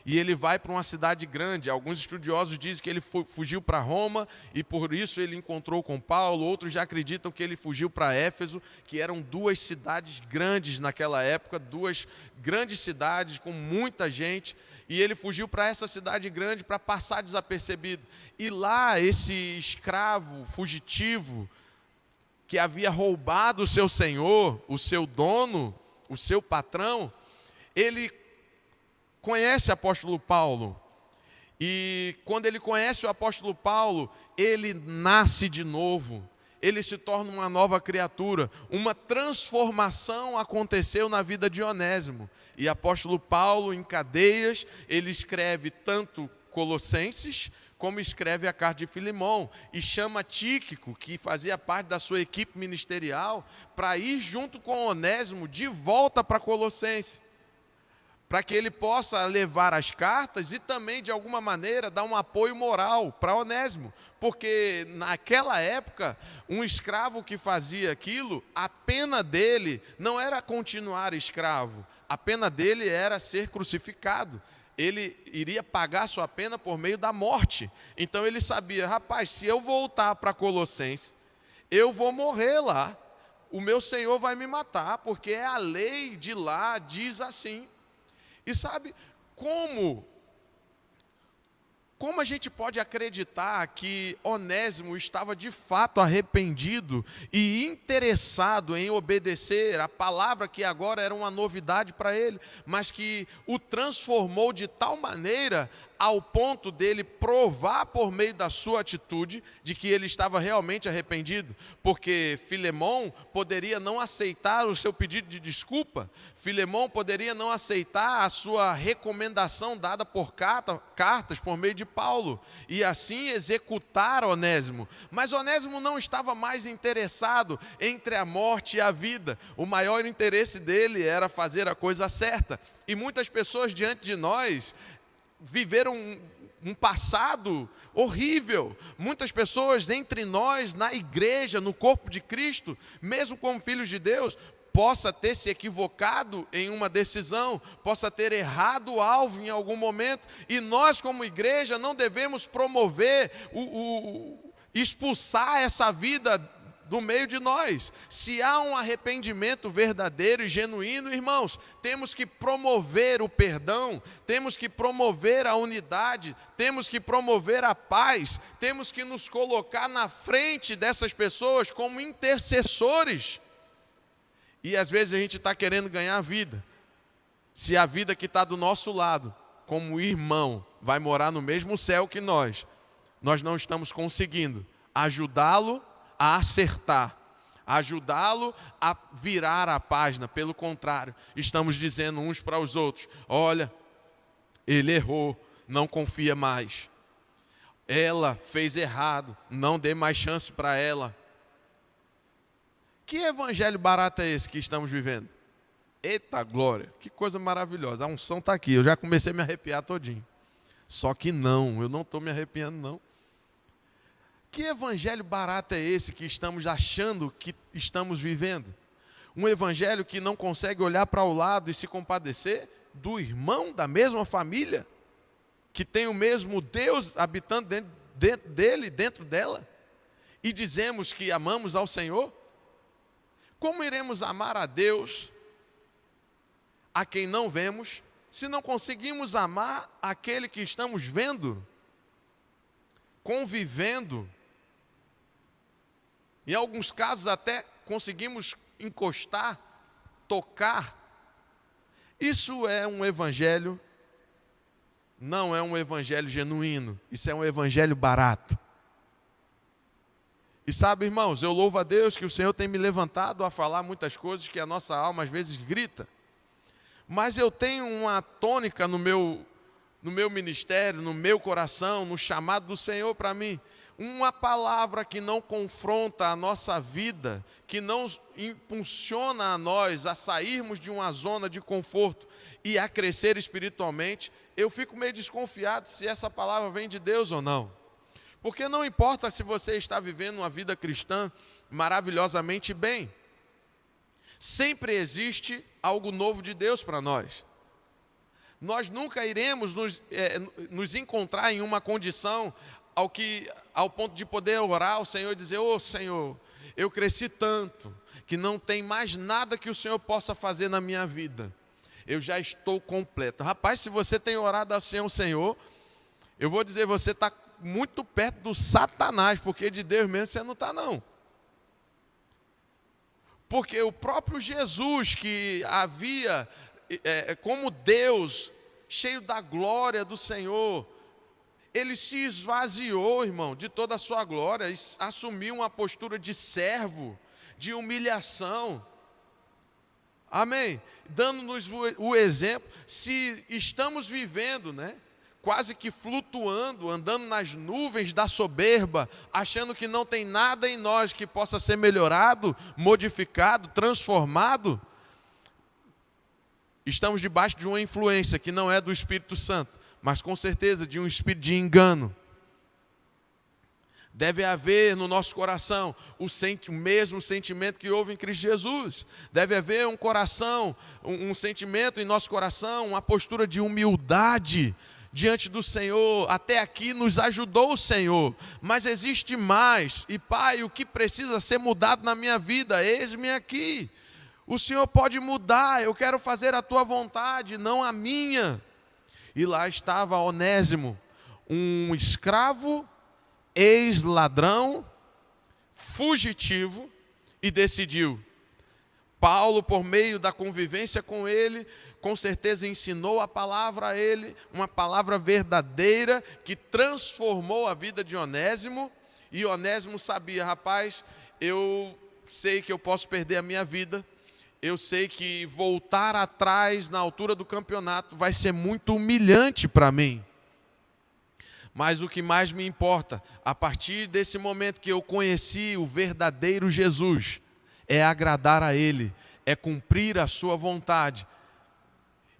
E ele vai para uma cidade grande. Alguns estudiosos dizem que ele fugiu para Roma e por isso ele encontrou com Paulo. Outros já acreditam que ele fugiu para Éfeso, que eram duas cidades grandes naquela época, duas grandes cidades com muita gente. E ele fugiu para essa cidade grande para passar desapercebido. E lá esse escravo fugitivo que havia roubado o seu senhor, o seu dono, o seu patrão, ele conhece o apóstolo Paulo, e quando ele conhece o apóstolo Paulo, ele nasce de novo, ele se torna uma nova criatura. Uma transformação aconteceu na vida de Onésimo. E apóstolo Paulo, em cadeias, ele escreve tanto Colossenses, como escreve a carta de Filemão, e chama Tíquico, que fazia parte da sua equipe ministerial, para ir junto com Onésimo de volta para Colossenses, para que ele possa levar as cartas e também, de alguma maneira, dar um apoio moral para Onésimo, porque naquela época, um escravo que fazia aquilo, a pena dele não era continuar escravo, a pena dele era ser crucificado. Ele iria pagar sua pena por meio da morte. Então ele sabia, rapaz, se eu voltar para Colossenses, eu vou morrer lá, o meu Senhor vai me matar, porque a lei de lá diz assim. E sabe como a gente pode acreditar que Onésimo estava de fato arrependido e interessado em obedecer a palavra que agora era uma novidade para ele, mas que o transformou de tal maneira ao ponto dele provar por meio da sua atitude de que ele estava realmente arrependido? Porque Filemão poderia não aceitar o seu pedido de desculpa, Filemão poderia não aceitar a sua recomendação dada por cartas por meio de Paulo, e assim executar Onésimo. Mas Onésimo não estava mais interessado entre a morte e a vida. O maior interesse dele era fazer a coisa certa. E muitas pessoas diante de nós viveram um passado horrível. Muitas pessoas entre nós, na igreja, no corpo de Cristo, mesmo como filhos de Deus, possa ter se equivocado em uma decisão, possa ter errado o alvo em algum momento, e nós como igreja não devemos promover, expulsar essa vida do meio de nós. Se há um arrependimento verdadeiro e genuíno, irmãos, temos que promover o perdão, temos que promover a unidade, temos que promover a paz, temos que nos colocar na frente dessas pessoas como intercessores. E às vezes a gente está querendo ganhar a vida. Se a vida que está do nosso lado, como irmão, vai morar no mesmo céu que nós não estamos conseguindo ajudá-lo a acertar, ajudá-lo a virar a página. Pelo contrário, estamos dizendo uns para os outros, olha, ele errou, não confia mais. Ela fez errado, não dê mais chance para ela. Que evangelho barato é esse que estamos vivendo? Eita glória, que coisa maravilhosa, a unção está aqui, eu já comecei a me arrepiar todinho. Só que não, eu não estou me arrepiando não. Que evangelho barato é esse que estamos achando que estamos vivendo? Um evangelho que não consegue olhar para o lado e se compadecer do irmão da mesma família, que tem o mesmo Deus habitando dentro dele, dentro dela, e dizemos que amamos ao Senhor? Como iremos amar a Deus, a quem não vemos, se não conseguimos amar aquele que estamos vendo, convivendo? Em alguns casos até conseguimos encostar, tocar. Isso é um evangelho, não é um evangelho genuíno, isso é um evangelho barato. E sabe, irmãos, eu louvo a Deus que o Senhor tem me levantado a falar muitas coisas que a nossa alma às vezes grita. Mas eu tenho uma tônica no meu ministério, no meu coração, no chamado do Senhor para mim. Uma palavra que não confronta a nossa vida, que não impulsiona a nós a sairmos de uma zona de conforto e a crescer espiritualmente, eu fico meio desconfiado se essa palavra vem de Deus ou não. Porque não importa se você está vivendo uma vida cristã maravilhosamente bem, sempre existe algo novo de Deus para nós. Nós nunca iremos nos encontrar em uma condição ao ponto de poder orar ao Senhor e dizer, ô Senhor, eu cresci tanto que não tem mais nada que o Senhor possa fazer na minha vida. Eu já estou completo. Rapaz, se você tem orado assim ao Senhor, eu vou dizer, você está muito perto do Satanás, porque de Deus mesmo você não está não. Porque o próprio Jesus, que havia como Deus, cheio da glória do Senhor, ele se esvaziou, irmão, de toda a sua glória, assumiu uma postura de servo, de humilhação. Amém? Dando-nos o exemplo, se estamos vivendo, né, quase que flutuando, andando nas nuvens da soberba, achando que não tem nada em nós que possa ser melhorado, modificado, transformado, estamos debaixo de uma influência que não é do Espírito Santo, mas com certeza de um espírito de engano. Deve haver no nosso coração o mesmo sentimento que houve em Cristo Jesus. Deve haver um coração, um sentimento em nosso coração, uma postura de humildade diante do Senhor. Até aqui nos ajudou o Senhor, mas existe mais. E Pai, o que precisa ser mudado na minha vida? Eis-me aqui. O Senhor pode mudar, eu quero fazer a tua vontade, não a minha. E lá estava Onésimo, um escravo, ex-ladrão, fugitivo, e decidiu. Paulo, por meio da convivência com ele, com certeza ensinou a palavra a ele, uma palavra verdadeira que transformou a vida de Onésimo. E Onésimo sabia, rapaz, eu sei que eu posso perder a minha vida, eu sei que voltar atrás na altura do campeonato vai ser muito humilhante para mim. Mas o que mais me importa, a partir desse momento que eu conheci o verdadeiro Jesus, é agradar a Ele, é cumprir a sua vontade.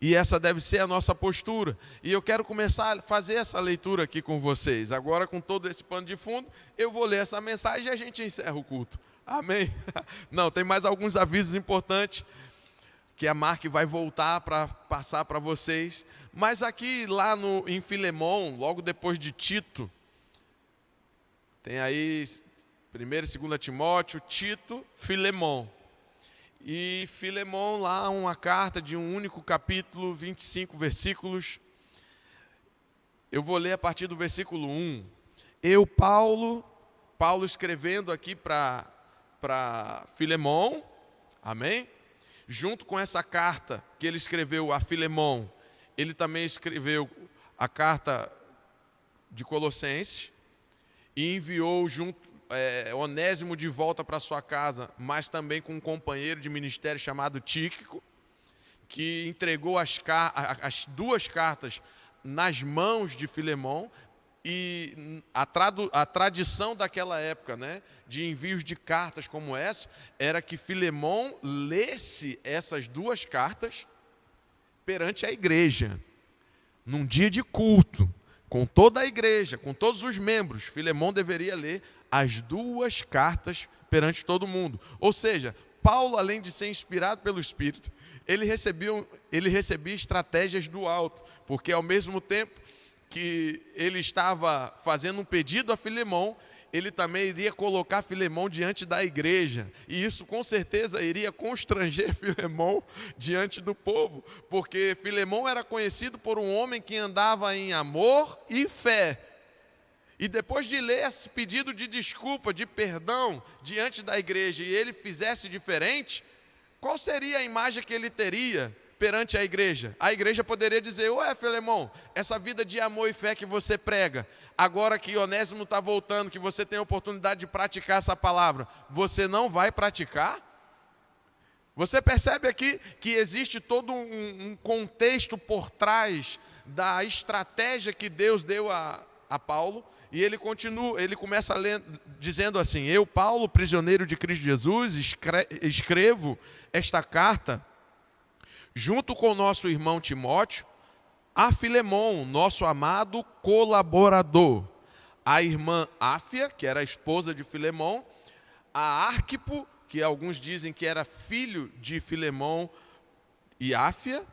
E essa deve ser a nossa postura. E eu quero começar a fazer essa leitura aqui com vocês. Agora, com todo esse pano de fundo, eu vou ler essa mensagem e a gente encerra o culto. Amém? Não, tem mais alguns avisos importantes que a Mark vai voltar para passar para vocês. Mas aqui, lá em Filemão, logo depois de Tito, tem aí 1 e 2 Timóteo, Tito, Filemão. E Filemão, lá uma carta de um único capítulo, 25 versículos. Eu vou ler a partir do versículo 1. Eu, Paulo escrevendo aqui para Filemão, amém? Junto com essa carta que ele escreveu a Filemão, ele também escreveu a carta de Colossenses e enviou Onésimo de volta para sua casa, mas também com um companheiro de ministério chamado Tíquico, que entregou as duas cartas nas mãos de Filemão. E a tradição daquela época, né, de envios de cartas como essa, era que Filemão lesse essas duas cartas perante a igreja, num dia de culto, com toda a igreja, com todos os membros. Filemão deveria ler as duas cartas perante todo mundo. Ou seja, Paulo, além de ser inspirado pelo Espírito, ele recebia estratégias do alto, porque ao mesmo tempo que ele estava fazendo um pedido a Filemão, ele também iria colocar Filemão diante da igreja, e isso com certeza iria constranger Filemão diante do povo, porque Filemão era conhecido por um homem que andava em amor e fé. E depois de ler esse pedido de desculpa, de perdão diante da igreja, e ele fizesse diferente, qual seria a imagem que ele teria perante a igreja? A igreja poderia dizer: ué, Filemão, essa vida de amor e fé que você prega, agora que Onésimo está voltando, que você tem a oportunidade de praticar essa palavra, você não vai praticar? Você percebe aqui que existe todo um contexto por trás da estratégia que Deus deu a Paulo, e ele começa dizendo assim: eu, Paulo, prisioneiro de Cristo Jesus, escrevo esta carta junto com o nosso irmão Timóteo, a Filemão, nosso amado colaborador, a irmã Áfia, que era a esposa de Filemão, a Arquipo, que alguns dizem que era filho de Filemão e Áfia,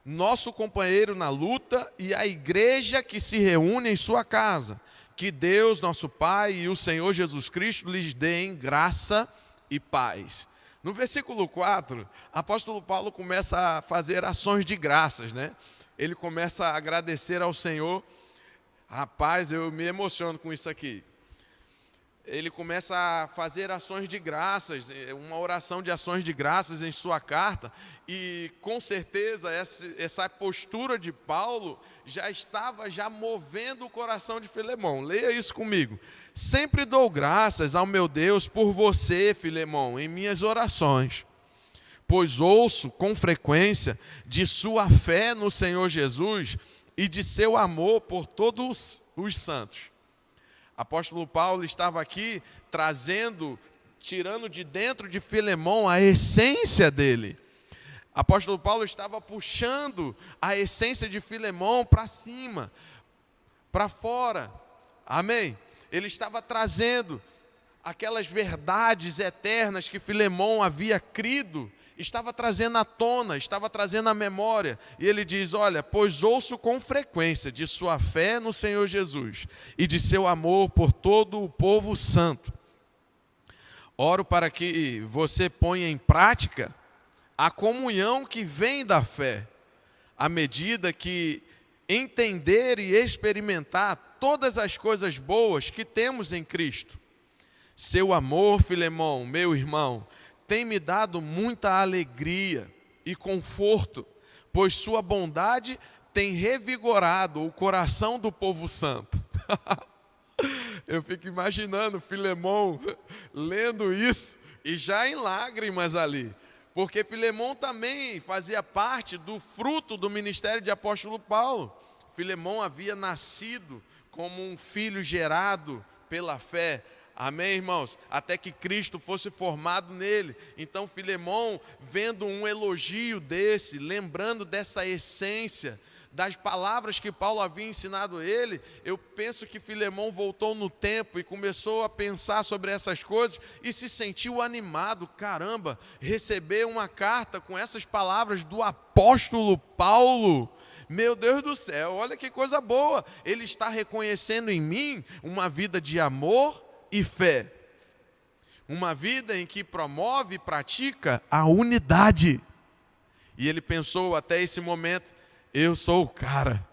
nosso companheiro na luta, e a igreja que se reúne em sua casa. Que Deus, nosso Pai, e o Senhor Jesus Cristo lhes deem graça e paz. No versículo 4, apóstolo Paulo começa a fazer ações de graças, né? Ele começa a agradecer ao Senhor. Rapaz, eu me emociono com isso aqui. ele começa a fazer ações de graças, uma oração de ações de graças em sua carta, e com certeza essa postura de Paulo já estava movendo o coração de Filemão. Leia isso comigo. Sempre dou graças ao meu Deus por você, Filemão, em minhas orações, pois ouço com frequência de sua fé no Senhor Jesus e de seu amor por todos os santos. Apóstolo Paulo estava aqui tirando de dentro de Filemão a essência dele. Apóstolo Paulo estava puxando a essência de Filemão para cima, para fora. Amém? Ele estava trazendo aquelas verdades eternas que Filemão havia crido, estava trazendo à tona, estava trazendo à memória. E ele diz: olha, pois ouço com frequência de sua fé no Senhor Jesus e de seu amor por todo o povo santo. Oro para que você ponha em prática a comunhão que vem da fé, à medida que entender e experimentar todas as coisas boas que temos em Cristo. Seu amor, Filemão, meu irmão, tem me dado muita alegria e conforto, pois sua bondade tem revigorado o coração do povo santo. Eu fico imaginando Filemão lendo isso e já em lágrimas ali, porque Filemão também fazia parte do fruto do ministério de apóstolo Paulo. Filemão havia nascido como um filho gerado pela fé. Amém, irmãos? Até que Cristo fosse formado nele. Então, Filemão, vendo um elogio desse, lembrando dessa essência, das palavras que Paulo havia ensinado a ele, eu penso que Filemão voltou no tempo e começou a pensar sobre essas coisas e se sentiu animado. Caramba, receber uma carta com essas palavras do apóstolo Paulo. Meu Deus do céu, olha que coisa boa. Ele está reconhecendo em mim uma vida de amor e fé, uma vida em que promove e pratica a unidade. E ele pensou até esse momento: eu sou o cara.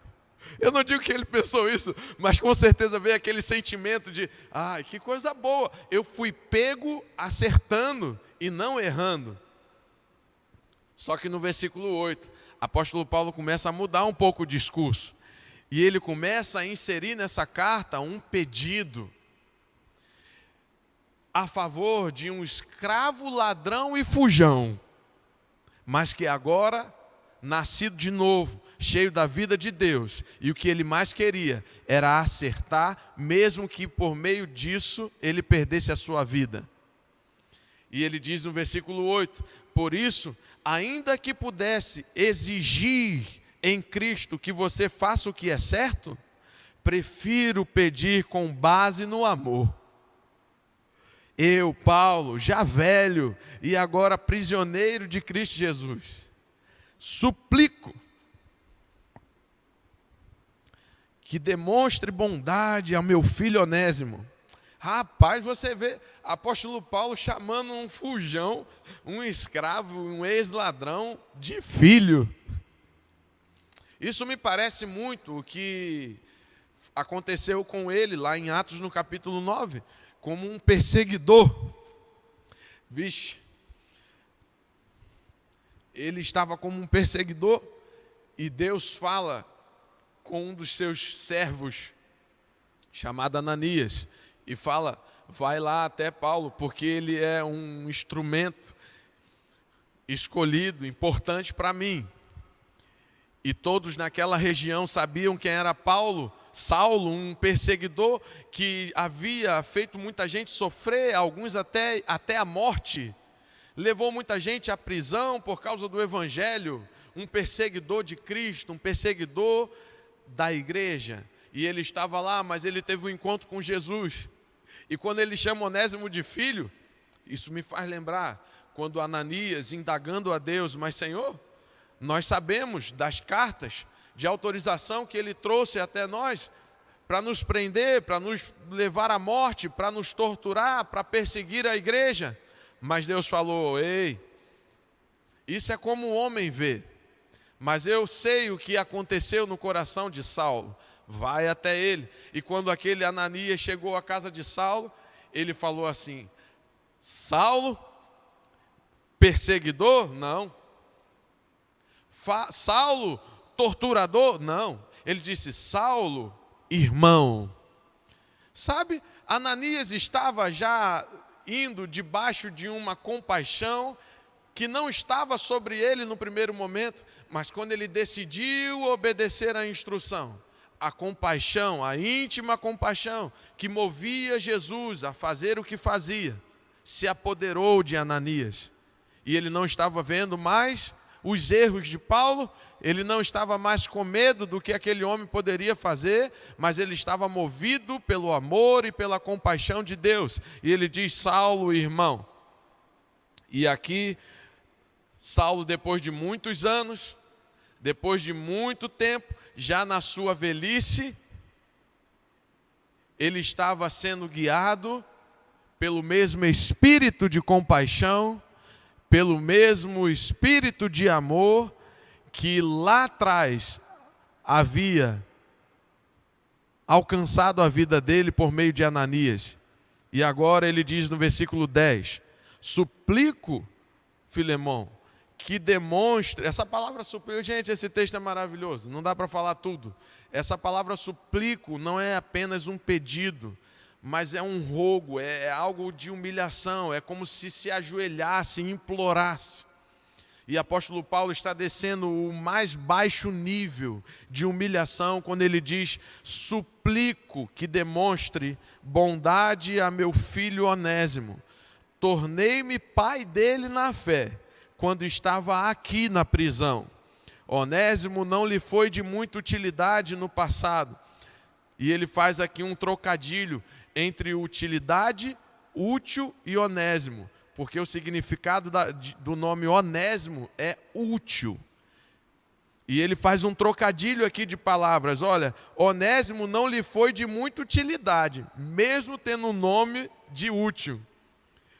Eu não digo que ele pensou isso, mas com certeza veio aquele sentimento de: ai, que coisa boa, eu fui pego acertando e não errando. Só que no versículo 8, apóstolo Paulo começa a mudar um pouco o discurso, e ele começa a inserir nessa carta um pedido a favor de um escravo, ladrão e fujão, mas que agora, nascido de novo, cheio da vida de Deus, e o que ele mais queria era acertar, mesmo que por meio disso ele perdesse a sua vida. E ele diz no versículo 8: por isso, ainda que pudesse exigir em Cristo que você faça o que é certo, prefiro pedir com base no amor. Eu, Paulo, já velho e agora prisioneiro de Cristo Jesus, suplico que demonstre bondade ao meu filho Onésimo. Rapaz, você vê apóstolo Paulo chamando um fujão, um escravo, um ex-ladrão de filho. Isso me parece muito o que aconteceu com ele lá em Atos no capítulo 9, como um perseguidor. Vixe, ele estava como um perseguidor e Deus fala com um dos seus servos, chamado Ananias, e fala: vai lá até Paulo, porque ele é um instrumento escolhido, importante para mim. E todos naquela região sabiam quem era Paulo, Saulo, um perseguidor que havia feito muita gente sofrer, alguns até a morte. Levou muita gente à prisão por causa do evangelho, um perseguidor de Cristo, um perseguidor da igreja. E ele estava lá, mas ele teve um encontro com Jesus. E quando ele chama Onésimo de filho, isso me faz lembrar quando Ananias, indagando a Deus: mas Senhor, nós sabemos das cartas de autorização que ele trouxe até nós para nos prender, para nos levar à morte, para nos torturar, para perseguir a igreja. Mas Deus falou: ei, isso é como o homem vê, mas eu sei o que aconteceu no coração de Saulo. Vai até ele. E quando aquele Ananias chegou à casa de Saulo, ele falou assim: Saulo, perseguidor? Não. Saulo, torturador? Não. Ele disse: Saulo, irmão. Sabe, Ananias estava já indo debaixo de uma compaixão que não estava sobre ele no primeiro momento, mas quando ele decidiu obedecer à instrução, a compaixão, a íntima compaixão que movia Jesus a fazer o que fazia, se apoderou de Ananias. E ele não estava vendo mais os erros de Paulo, ele não estava mais com medo do que aquele homem poderia fazer, mas ele estava movido pelo amor e pela compaixão de Deus. E ele diz: Saulo, irmão. E aqui, Saulo, depois de muitos anos, depois de muito tempo, já na sua velhice, ele estava sendo guiado pelo mesmo espírito de compaixão, pelo mesmo espírito de amor que lá atrás havia alcançado a vida dele por meio de Ananias. E agora ele diz no versículo 10: suplico, Filemão, que demonstre. Essa palavra suplico, gente, esse texto é maravilhoso, não dá para falar tudo. Essa palavra suplico não é apenas um pedido, mas é um rogo, é algo de humilhação, é como se ajoelhasse e implorasse. E o apóstolo Paulo está descendo o mais baixo nível de humilhação quando ele diz: suplico que demonstre bondade a meu filho Onésimo. Tornei-me pai dele na fé, quando estava aqui na prisão. Onésimo não lhe foi de muita utilidade no passado. E ele faz aqui um trocadilho entre utilidade, útil e Onésimo, porque o significado do nome Onésimo é útil. E ele faz um trocadilho aqui de palavras. Olha, Onésimo não lhe foi de muita utilidade, mesmo tendo o nome de útil,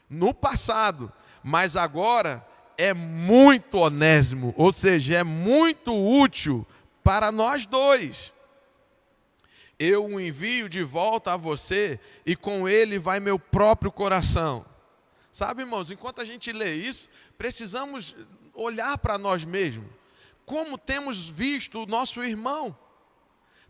no passado, mas agora é muito Onésimo, ou seja, é muito útil para nós dois. Eu o envio de volta a você, e com ele vai meu próprio coração. Sabe, irmãos, enquanto a gente lê isso, precisamos olhar para nós mesmos. Como temos visto o nosso irmão?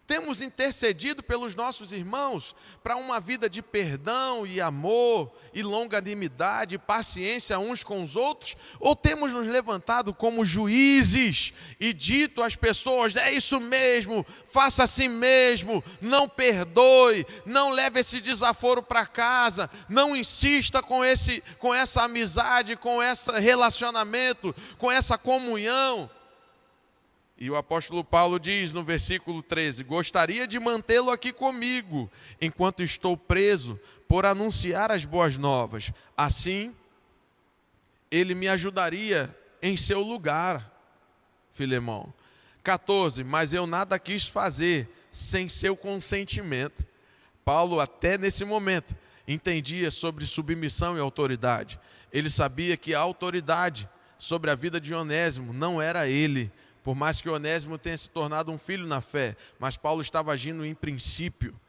Temos intercedido pelos nossos irmãos para uma vida de perdão e amor e longanimidade, paciência uns com os outros? Ou temos nos levantado como juízes e dito às pessoas: é isso mesmo, faça assim mesmo, não perdoe, não leve esse desaforo para casa, não insista com essa amizade, com esse relacionamento, com essa comunhão? E o apóstolo Paulo diz no versículo 13: gostaria de mantê-lo aqui comigo, enquanto estou preso, por anunciar as boas novas. Assim, ele me ajudaria em seu lugar. Filemão. 14, mas eu nada quis fazer sem seu consentimento. Paulo, até nesse momento, entendia sobre submissão e autoridade. Ele sabia que a autoridade sobre a vida de Onésimo não era ele, por mais que Onésimo tenha se tornado um filho na fé, mas Paulo estava agindo em princípio.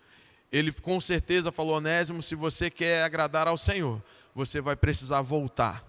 Ele com certeza falou: Onésimo, se você quer agradar ao Senhor, você vai precisar voltar.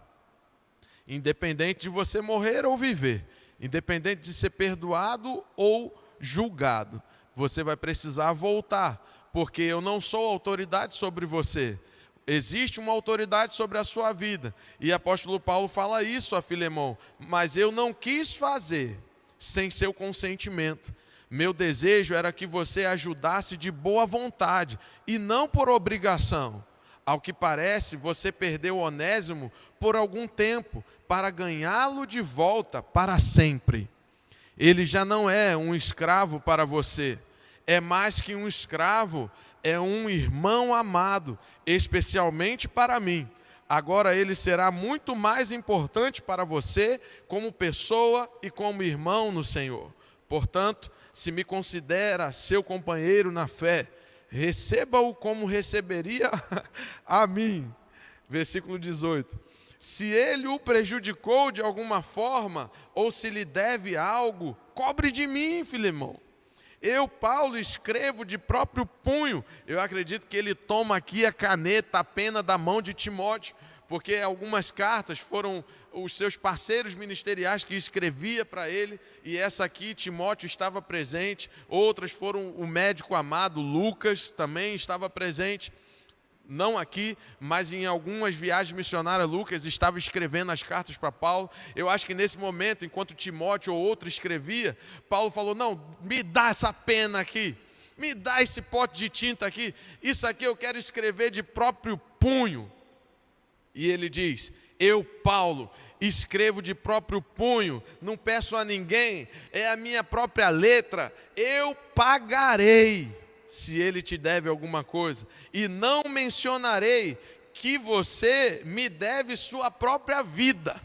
Independente de você morrer ou viver, independente de ser perdoado ou julgado, você vai precisar voltar, porque eu não sou autoridade sobre você. Existe uma autoridade sobre a sua vida. E o apóstolo Paulo fala isso a Filemão: mas eu não quis fazer sem seu consentimento. Meu desejo era que você ajudasse de boa vontade e não por obrigação. Ao que parece, você perdeu Onésimo por algum tempo para ganhá-lo de volta para sempre. Ele já não é um escravo para você. É mais que um escravo, é um irmão amado, especialmente para mim. Agora ele será muito mais importante para você como pessoa e como irmão no Senhor. Portanto, se me considera seu companheiro na fé, receba-o como receberia a mim. Versículo 18. Se ele o prejudicou de alguma forma, ou se lhe deve algo, cobre de mim, Filemão. Eu, Paulo, escrevo de próprio punho. Eu acredito que ele toma aqui a caneta, a pena da mão de Timóteo, porque algumas cartas foram os seus parceiros ministeriais que escrevia para ele, e essa aqui Timóteo estava presente. Outras foram o médico amado Lucas, também estava presente. Não aqui, mas em algumas viagens missionárias, Lucas estava escrevendo as cartas para Paulo. Eu acho que nesse momento, enquanto Timóteo ou outro escrevia, Paulo falou: não, me dá essa pena aqui, me dá esse pote de tinta aqui, isso aqui eu quero escrever de próprio punho. E ele diz: eu, Paulo, escrevo de próprio punho, não peço a ninguém, é a minha própria letra, eu pagarei se ele te deve alguma coisa, e não mencionarei que você me deve sua própria vida.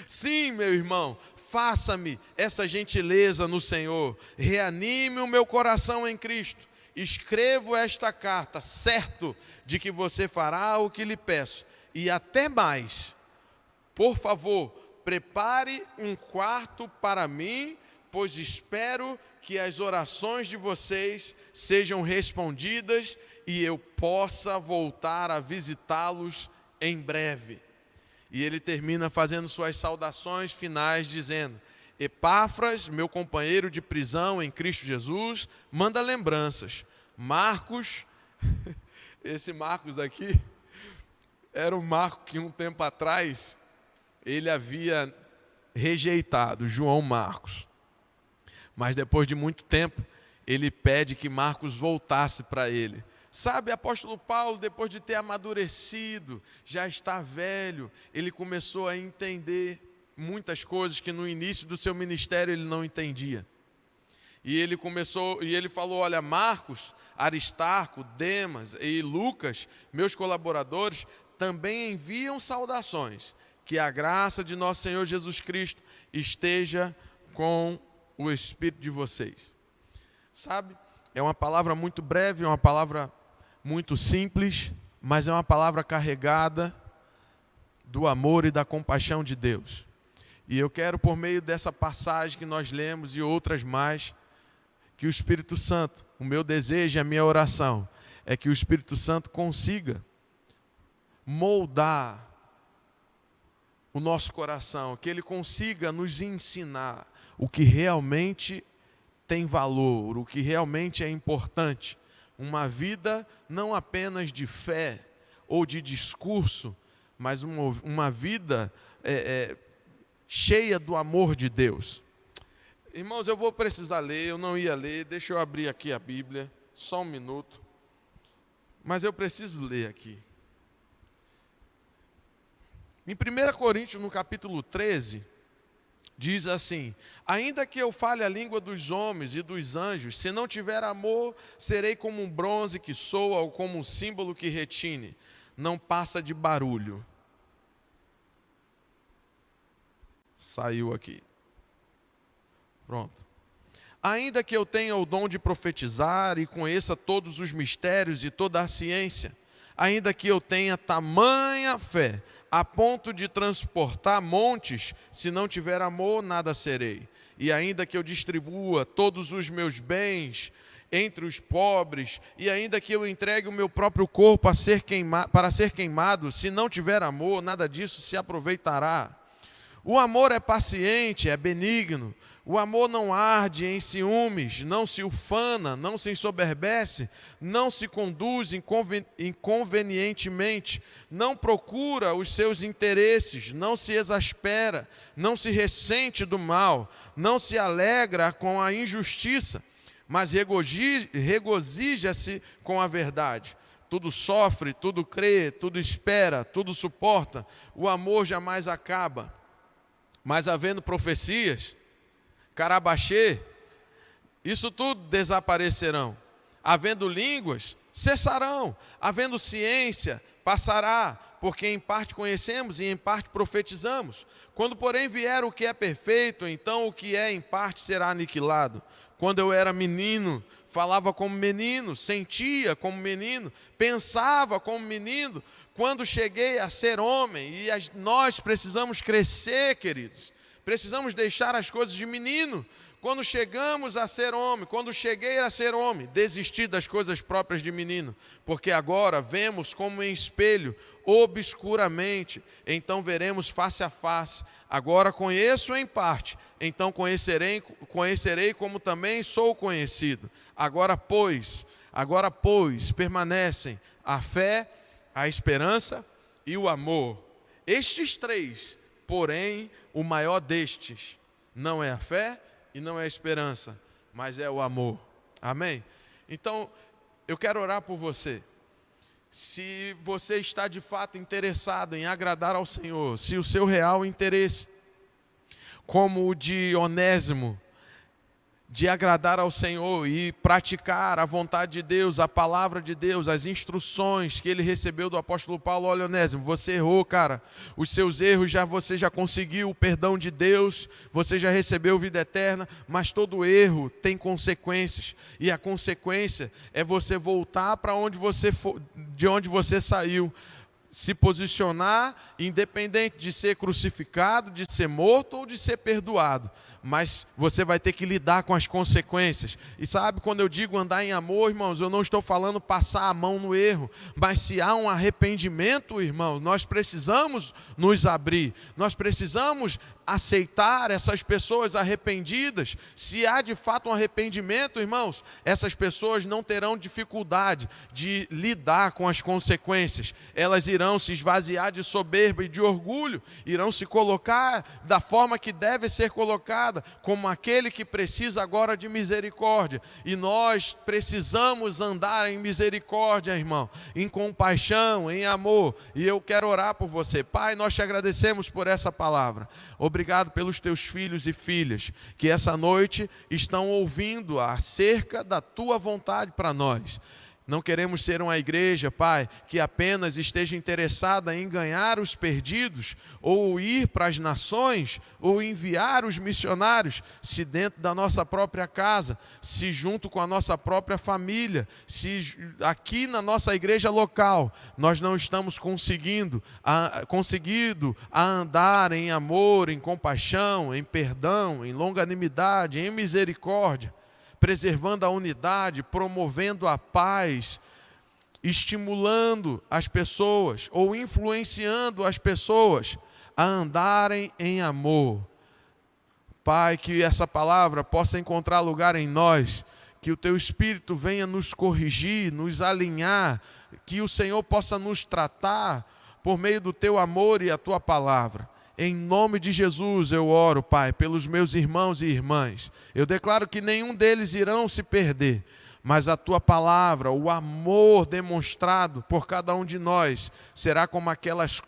Sim, meu irmão, faça-me essa gentileza no Senhor, reanime o meu coração em Cristo. Escrevo esta carta, certo de que você fará o que lhe peço, e até mais. Por favor, prepare um quarto para mim, pois espero que as orações de vocês sejam respondidas e eu possa voltar a visitá-los em breve. E ele termina fazendo suas saudações finais, dizendo: Epáfras, meu companheiro de prisão em Cristo Jesus, manda lembranças. Marcos, esse Marcos aqui, era o Marco que um tempo atrás ele havia rejeitado, João Marcos. Mas depois de muito tempo, ele pede que Marcos voltasse para ele. Sabe, apóstolo Paulo, depois de ter amadurecido, já está velho, ele começou a entender muitas coisas que no início do seu ministério ele não entendia. E ele falou: olha, Marcos, Aristarco, Demas e Lucas, meus colaboradores, também enviam saudações. Que a graça de nosso Senhor Jesus Cristo esteja com o espírito de vocês. Sabe, é uma palavra muito breve, é uma palavra muito simples, mas é uma palavra carregada do amor e da compaixão de Deus. E eu quero, por meio dessa passagem que nós lemos e outras mais, que o Espírito Santo, o meu desejo e a minha oração é que o Espírito Santo consiga moldar o nosso coração, que ele consiga nos ensinar o que realmente tem valor, o que realmente é importante. Uma vida não apenas de fé ou de discurso, mas uma vida cheia do amor de Deus. Irmãos, eu vou precisar ler, eu não ia ler, deixa eu abrir aqui a Bíblia, só um minuto. Mas eu preciso ler aqui. Em 1 Coríntios, no capítulo 13, diz assim: ainda que eu fale a língua dos homens e dos anjos, se não tiver amor, serei como um bronze que soa ou como um símbolo que retine, não passa de barulho. Saiu aqui. Pronto. Ainda que eu tenha o dom de profetizar e conheça todos os mistérios e toda a ciência, ainda que eu tenha tamanha fé, a ponto de transportar montes, se não tiver amor, nada serei. E ainda que eu distribua todos os meus bens entre os pobres, e ainda que eu entregue o meu próprio corpo para ser queimado, se não tiver amor, nada disso se aproveitará. O amor é paciente, é benigno. O amor não arde em ciúmes, não se ufana, não se ensoberbece, não se conduz inconvenientemente, não procura os seus interesses, não se exaspera, não se ressente do mal, não se alegra com a injustiça, mas regozija-se com a verdade. Tudo sofre, tudo crê, tudo espera, tudo suporta. O amor jamais acaba. Mas havendo profecias, Carabaxê, isso tudo desaparecerão. Havendo línguas, cessarão. Havendo ciência, passará, porque em parte conhecemos e em parte profetizamos. Quando, porém, vier o que é perfeito, então o que é em parte será aniquilado. Quando eu era menino, falava como menino, sentia como menino, pensava como menino. Quando cheguei a ser homem, e nós precisamos crescer, queridos, precisamos deixar as coisas de menino. Quando chegamos a ser homem, quando cheguei a ser homem, desisti das coisas próprias de menino, porque agora vemos como em espelho, obscuramente, então veremos face a face. Agora conheço em parte, então conhecerei como também sou conhecido. Agora, pois, permanecem a fé, a esperança e o amor. Estes três, porém, o maior destes não é a fé e não é a esperança, mas é o amor. Amém? Então, eu quero orar por você. Se você está de fato interessado em agradar ao Senhor, se o seu real interesse, como o de Onésimo, de agradar ao Senhor e praticar a vontade de Deus, a palavra de Deus, as instruções que ele recebeu do apóstolo Paulo. Olha, Onésimo, você errou, cara. Os seus erros você já conseguiu o perdão de Deus, você já recebeu vida eterna, mas todo erro tem consequências. E a consequência é você voltar para onde você de onde você saiu. Se posicionar, independente de ser crucificado, de ser morto ou de ser perdoado. Mas você vai ter que lidar com as consequências. E sabe, quando eu digo andar em amor, irmãos, eu não estou falando passar a mão no erro. Mas se há um arrependimento, irmãos, nós precisamos nos abrir. Nós precisamos aceitar essas pessoas arrependidas. Se há de fato um arrependimento, irmãos, essas pessoas não terão dificuldade de lidar com as consequências. Elas irão se esvaziar de soberba e de orgulho, irão se colocar da forma que deve ser colocada, como aquele que precisa agora de misericórdia. E nós precisamos andar em misericórdia, irmão, em compaixão, em amor. E eu quero orar por você. Pai, nós te agradecemos por essa palavra. Obrigado pelos teus filhos e filhas que essa noite estão ouvindo acerca da tua vontade para nós. Não queremos ser uma igreja, Pai, que apenas esteja interessada em ganhar os perdidos, ou ir para as nações, ou enviar os missionários, se dentro da nossa própria casa, se junto com a nossa própria família, se aqui na nossa igreja local, nós não estamos conseguindo andar em amor, em compaixão, em perdão, em longanimidade, em misericórdia, preservando a unidade, promovendo a paz, estimulando as pessoas ou influenciando as pessoas a andarem em amor. Pai, que essa palavra possa encontrar lugar em nós, que o Teu Espírito venha nos corrigir, nos alinhar, que o Senhor possa nos tratar por meio do Teu amor e a Tua palavra. Em nome de Jesus eu oro, Pai, pelos meus irmãos e irmãs. Eu declaro que nenhum deles irão se perder, mas a Tua palavra, o amor demonstrado por cada um de nós, será como aquelas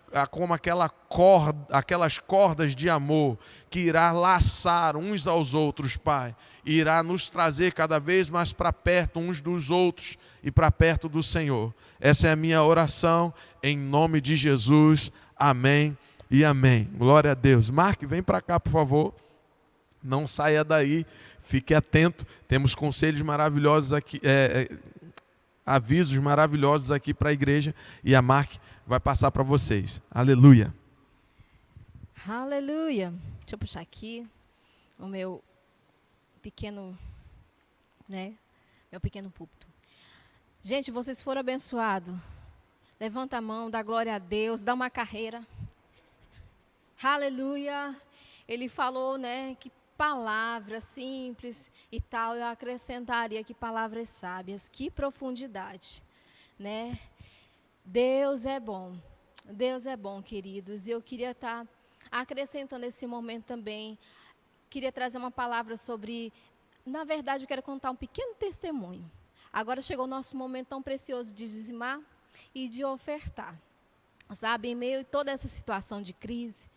cordas de amor que irá laçar uns aos outros, Pai. E irá nos trazer cada vez mais para perto uns dos outros e para perto do Senhor. Essa é a minha oração, em nome de Jesus. Amém. E amém. Glória a Deus. Mark, vem para cá, por favor. Não saia daí. Fique atento. Temos conselhos maravilhosos aqui, avisos maravilhosos aqui para a igreja. E a Mark vai passar para vocês. Aleluia. Aleluia. Deixa eu puxar aqui o meu pequeno, meu pequeno púlpito. Gente, vocês foram abençoados. Levanta a mão, dá glória a Deus, dá uma carreira. Aleluia. Ele falou, que palavras simples e tal, eu acrescentaria que palavras sábias, que profundidade, Deus é bom, queridos, e eu queria estar acrescentando esse momento também, queria trazer uma palavra sobre, na verdade eu quero contar um pequeno testemunho. Agora chegou o nosso momento tão precioso de dizimar e de ofertar, sabe, em meio a toda essa situação de crise.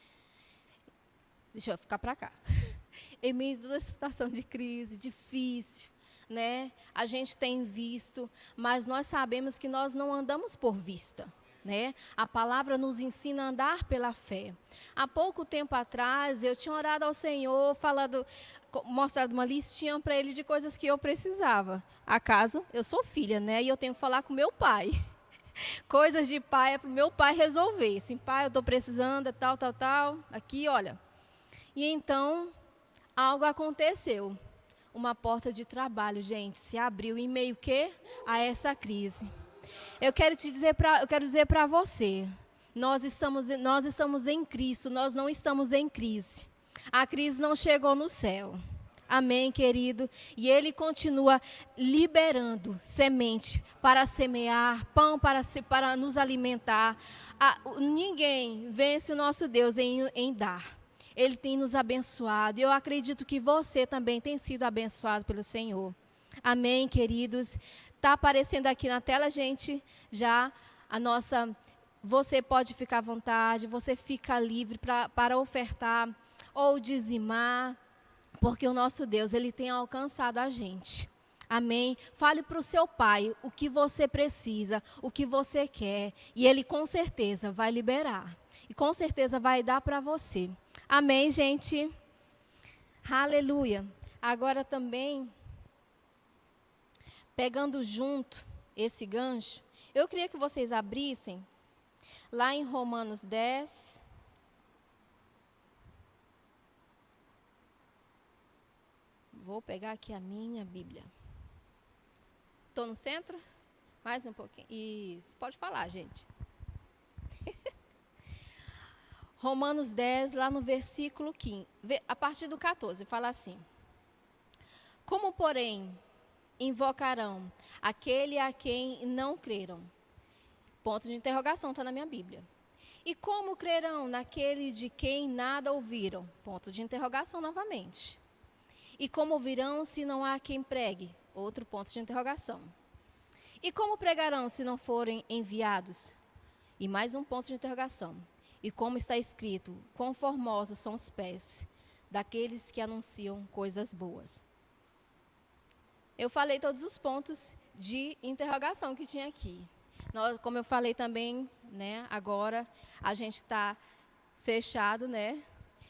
Deixa eu ficar para cá. Em meio a toda essa situação de crise, difícil, a gente tem visto, mas nós sabemos que nós não andamos por vista, A palavra nos ensina a andar pela fé. Há pouco tempo atrás, eu tinha orado ao Senhor, mostrado uma listinha para Ele de coisas que eu precisava. Acaso, eu sou filha, e eu tenho que falar com meu pai. Coisas de pai é para o meu pai resolver. Assim, pai, eu estou precisando, tal, aqui, olha. E então, algo aconteceu. Uma porta de trabalho, gente, se abriu em meio a essa crise. Eu quero dizer para você, nós estamos em Cristo, nós não estamos em crise. A crise não chegou no céu. Amém, querido? E Ele continua liberando semente para semear, pão para nos alimentar. Ninguém vence o nosso Deus em dar. Ele tem nos abençoado. E eu acredito que você também tem sido abençoado pelo Senhor. Amém, queridos? Está aparecendo aqui na tela, gente, já a nossa... Você pode ficar à vontade, você fica livre para ofertar ou dizimar, porque o nosso Deus, Ele tem alcançado a gente. Amém? Fale para o seu pai o que você precisa, o que você quer, e Ele com certeza vai liberar. E com certeza vai dar para você. Amém, gente? Aleluia. Agora também, pegando junto esse gancho, eu queria que vocês abrissem lá em Romanos 10. Vou pegar aqui a minha Bíblia. Estou no centro? Mais um pouquinho. Isso, pode falar, gente. Romanos 10, lá no versículo 15, a partir do 14, fala assim: como, porém, invocarão aquele a quem não creram? Ponto de interrogação, está na minha Bíblia. E como crerão naquele de quem nada ouviram? Ponto de interrogação novamente. E como ouvirão se não há quem pregue? Outro ponto de interrogação. E como pregarão se não forem enviados? E mais um ponto de interrogação. E como está escrito, quão formosos são os pés daqueles que anunciam coisas boas. Eu falei todos os pontos de interrogação que tinha aqui. Nós, como eu falei também, né, agora a gente está fechado, né,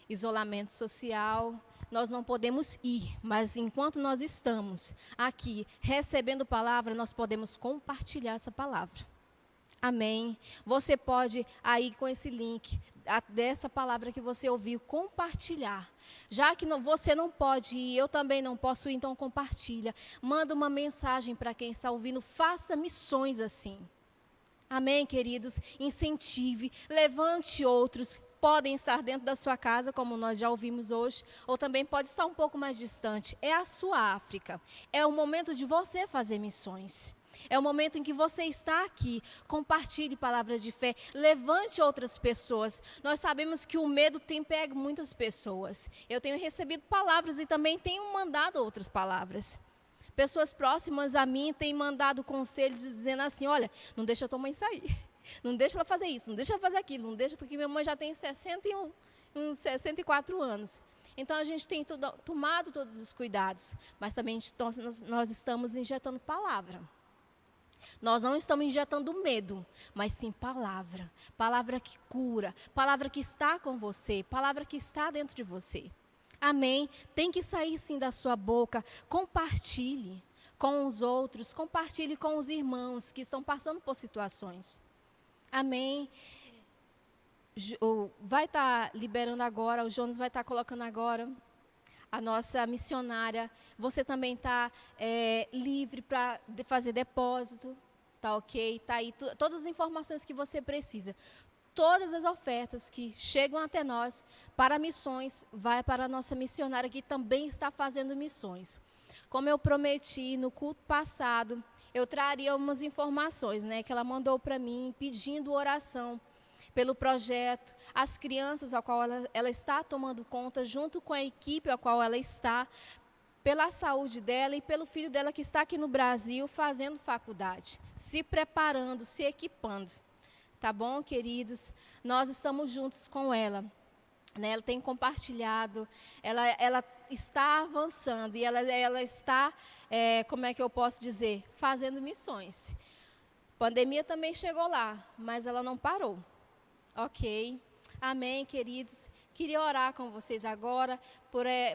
isolamento social. Nós não podemos ir, mas enquanto nós estamos aqui recebendo palavra, nós podemos compartilhar essa palavra. Amém? Você pode aí com esse link dessa palavra que você ouviu, compartilhar. Já que você não pode ir, eu também não posso ir, então compartilha. Manda uma mensagem para quem está ouvindo, faça missões assim. Amém, queridos? Incentive, levante outros. Podem estar dentro da sua casa, como nós já ouvimos hoje, ou também pode estar um pouco mais distante. É a sua África. É o momento de você fazer missões. É o momento em que você está aqui. Compartilhe palavras de fé. Levante outras pessoas. Nós sabemos que o medo tem pego muitas pessoas. Eu tenho recebido palavras e também tenho mandado outras palavras. Pessoas próximas a mim têm mandado conselhos dizendo assim: olha, não deixa a tua mãe sair. Não deixa ela fazer isso, não deixa ela fazer aquilo. Não deixa, porque minha mãe já tem 64 anos. Então, a gente tem tomado todos os cuidados. Mas também nós estamos injetando palavra. Nós não estamos injetando medo, mas sim palavra. Palavra que cura, palavra que está com você, palavra que está dentro de você. Amém? Tem que sair sim da sua boca. Compartilhe com os outros, compartilhe com os irmãos que estão passando por situações. Amém? Vai estar liberando agora, o Jonas vai estar colocando agora a nossa missionária. Você também está livre para fazer depósito, tá ok? Está aí todas as informações que você precisa. Todas as ofertas que chegam até nós para missões, vai para a nossa missionária que também está fazendo missões. Como eu prometi no culto passado, eu traria umas informações, né, que ela mandou para mim, pedindo oração pelo projeto, as crianças a qual ela está tomando conta, junto com a equipe a qual ela está, pela saúde dela e pelo filho dela que está aqui no Brasil fazendo faculdade, se preparando, se equipando. Tá bom, queridos? Nós estamos juntos com ela. Né? Ela tem compartilhado, ela está avançando e ela está, como é que eu posso dizer, fazendo missões. Pandemia também chegou lá, mas ela não parou. Ok? Amém, queridos? Queria orar com vocês agora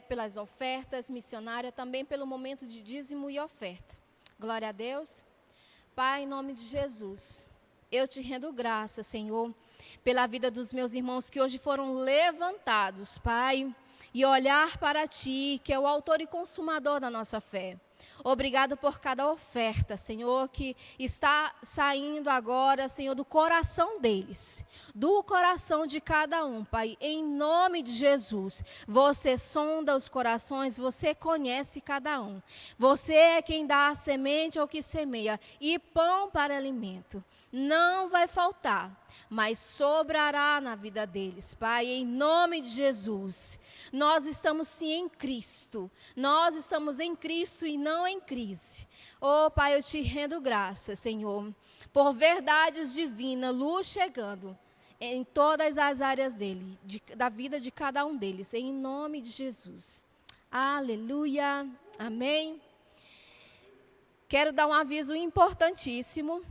pelas ofertas missionárias, também pelo momento de dízimo e oferta. Glória a Deus. Pai, em nome de Jesus, eu te rendo graça, Senhor, pela vida dos meus irmãos que hoje foram levantados, Pai, e olhar para Ti, que é o autor e consumador da nossa fé. Obrigado por cada oferta, Senhor, que está saindo agora, Senhor, do coração deles, do coração de cada um, Pai, em nome de Jesus. Você sonda os corações, você conhece cada um. Você é quem dá a semente ao que semeia e pão para alimento. Não vai faltar, mas sobrará na vida deles, Pai, em nome de Jesus. Nós estamos sim em Cristo, nós estamos em Cristo e não em crise. Oh, Pai, eu te rendo graças, Senhor, por verdades divinas, luz chegando em todas as áreas dele, da vida de cada um deles, em nome de Jesus. Aleluia, amém. Quero dar um aviso importantíssimo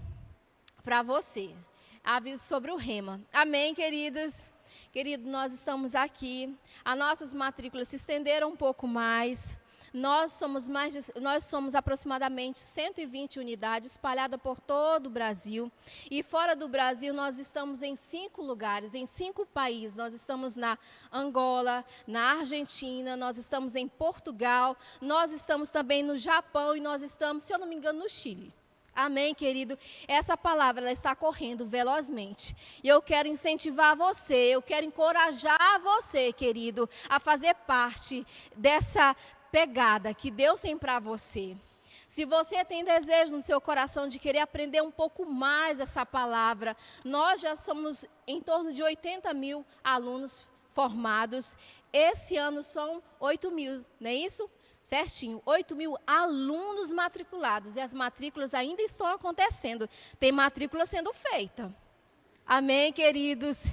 para você. Aviso sobre o Rema. Amém, queridos? Querido, nós estamos aqui. As nossas matrículas se estenderam um pouco mais. Nós somos aproximadamente 120 unidades espalhadas por todo o Brasil. E fora do Brasil, nós estamos em 5 lugares, em 5 países. Nós estamos na Angola, na Argentina, nós estamos em Portugal, nós estamos também no Japão e nós estamos, se eu não me engano, no Chile. Amém, querido? Essa palavra ela está correndo velozmente. E eu quero incentivar você, eu quero encorajar você, querido, a fazer parte dessa pegada que Deus tem para você. Se você tem desejo no seu coração de querer aprender um pouco mais essa palavra, nós já somos em torno de 80 mil alunos formados. Esse ano são 8 mil, não é isso? Certinho, 8 mil alunos matriculados e as matrículas ainda estão acontecendo. Tem matrícula sendo feita. Amém, queridos?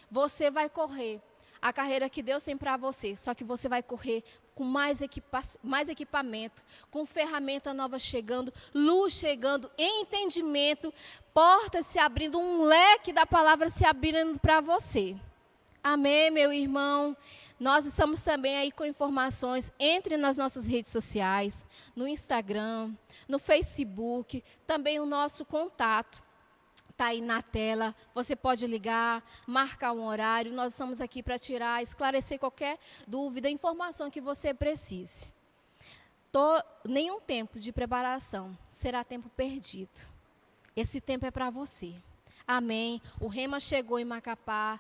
Você vai correr a carreira que Deus tem para você, só que você vai correr com mais equipamento, com ferramenta nova chegando, luz chegando, entendimento, portas se abrindo, um leque da palavra se abrindo para você. Amém, meu irmão? Nós estamos também aí com informações, entre nas nossas redes sociais, no Instagram, no Facebook, também o nosso contato está aí na tela. Você pode ligar, marcar um horário. Nós estamos aqui para esclarecer qualquer dúvida, informação que você precise. Nenhum tempo de preparação será tempo perdido. Esse tempo é para você. Amém. O Rema chegou em Macapá.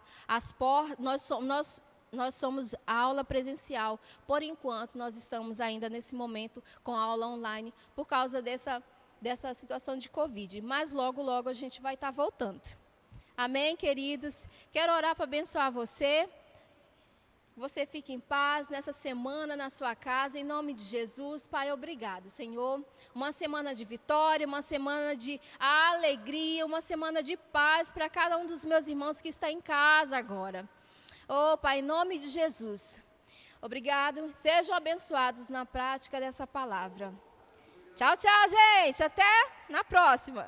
Nós somos aula presencial. Por enquanto, nós estamos ainda nesse momento com aula online por causa dessa situação de Covid. Mas logo, logo a gente vai estar voltando. Amém, queridos? Quero orar para abençoar você. Você fique em paz nessa semana na sua casa, em nome de Jesus. Pai, obrigado, Senhor. Uma semana de vitória, uma semana de alegria, uma semana de paz para cada um dos meus irmãos que está em casa agora. Oh, Pai, em nome de Jesus. Obrigado. Sejam abençoados na prática dessa palavra. Tchau, tchau, gente. Até na próxima.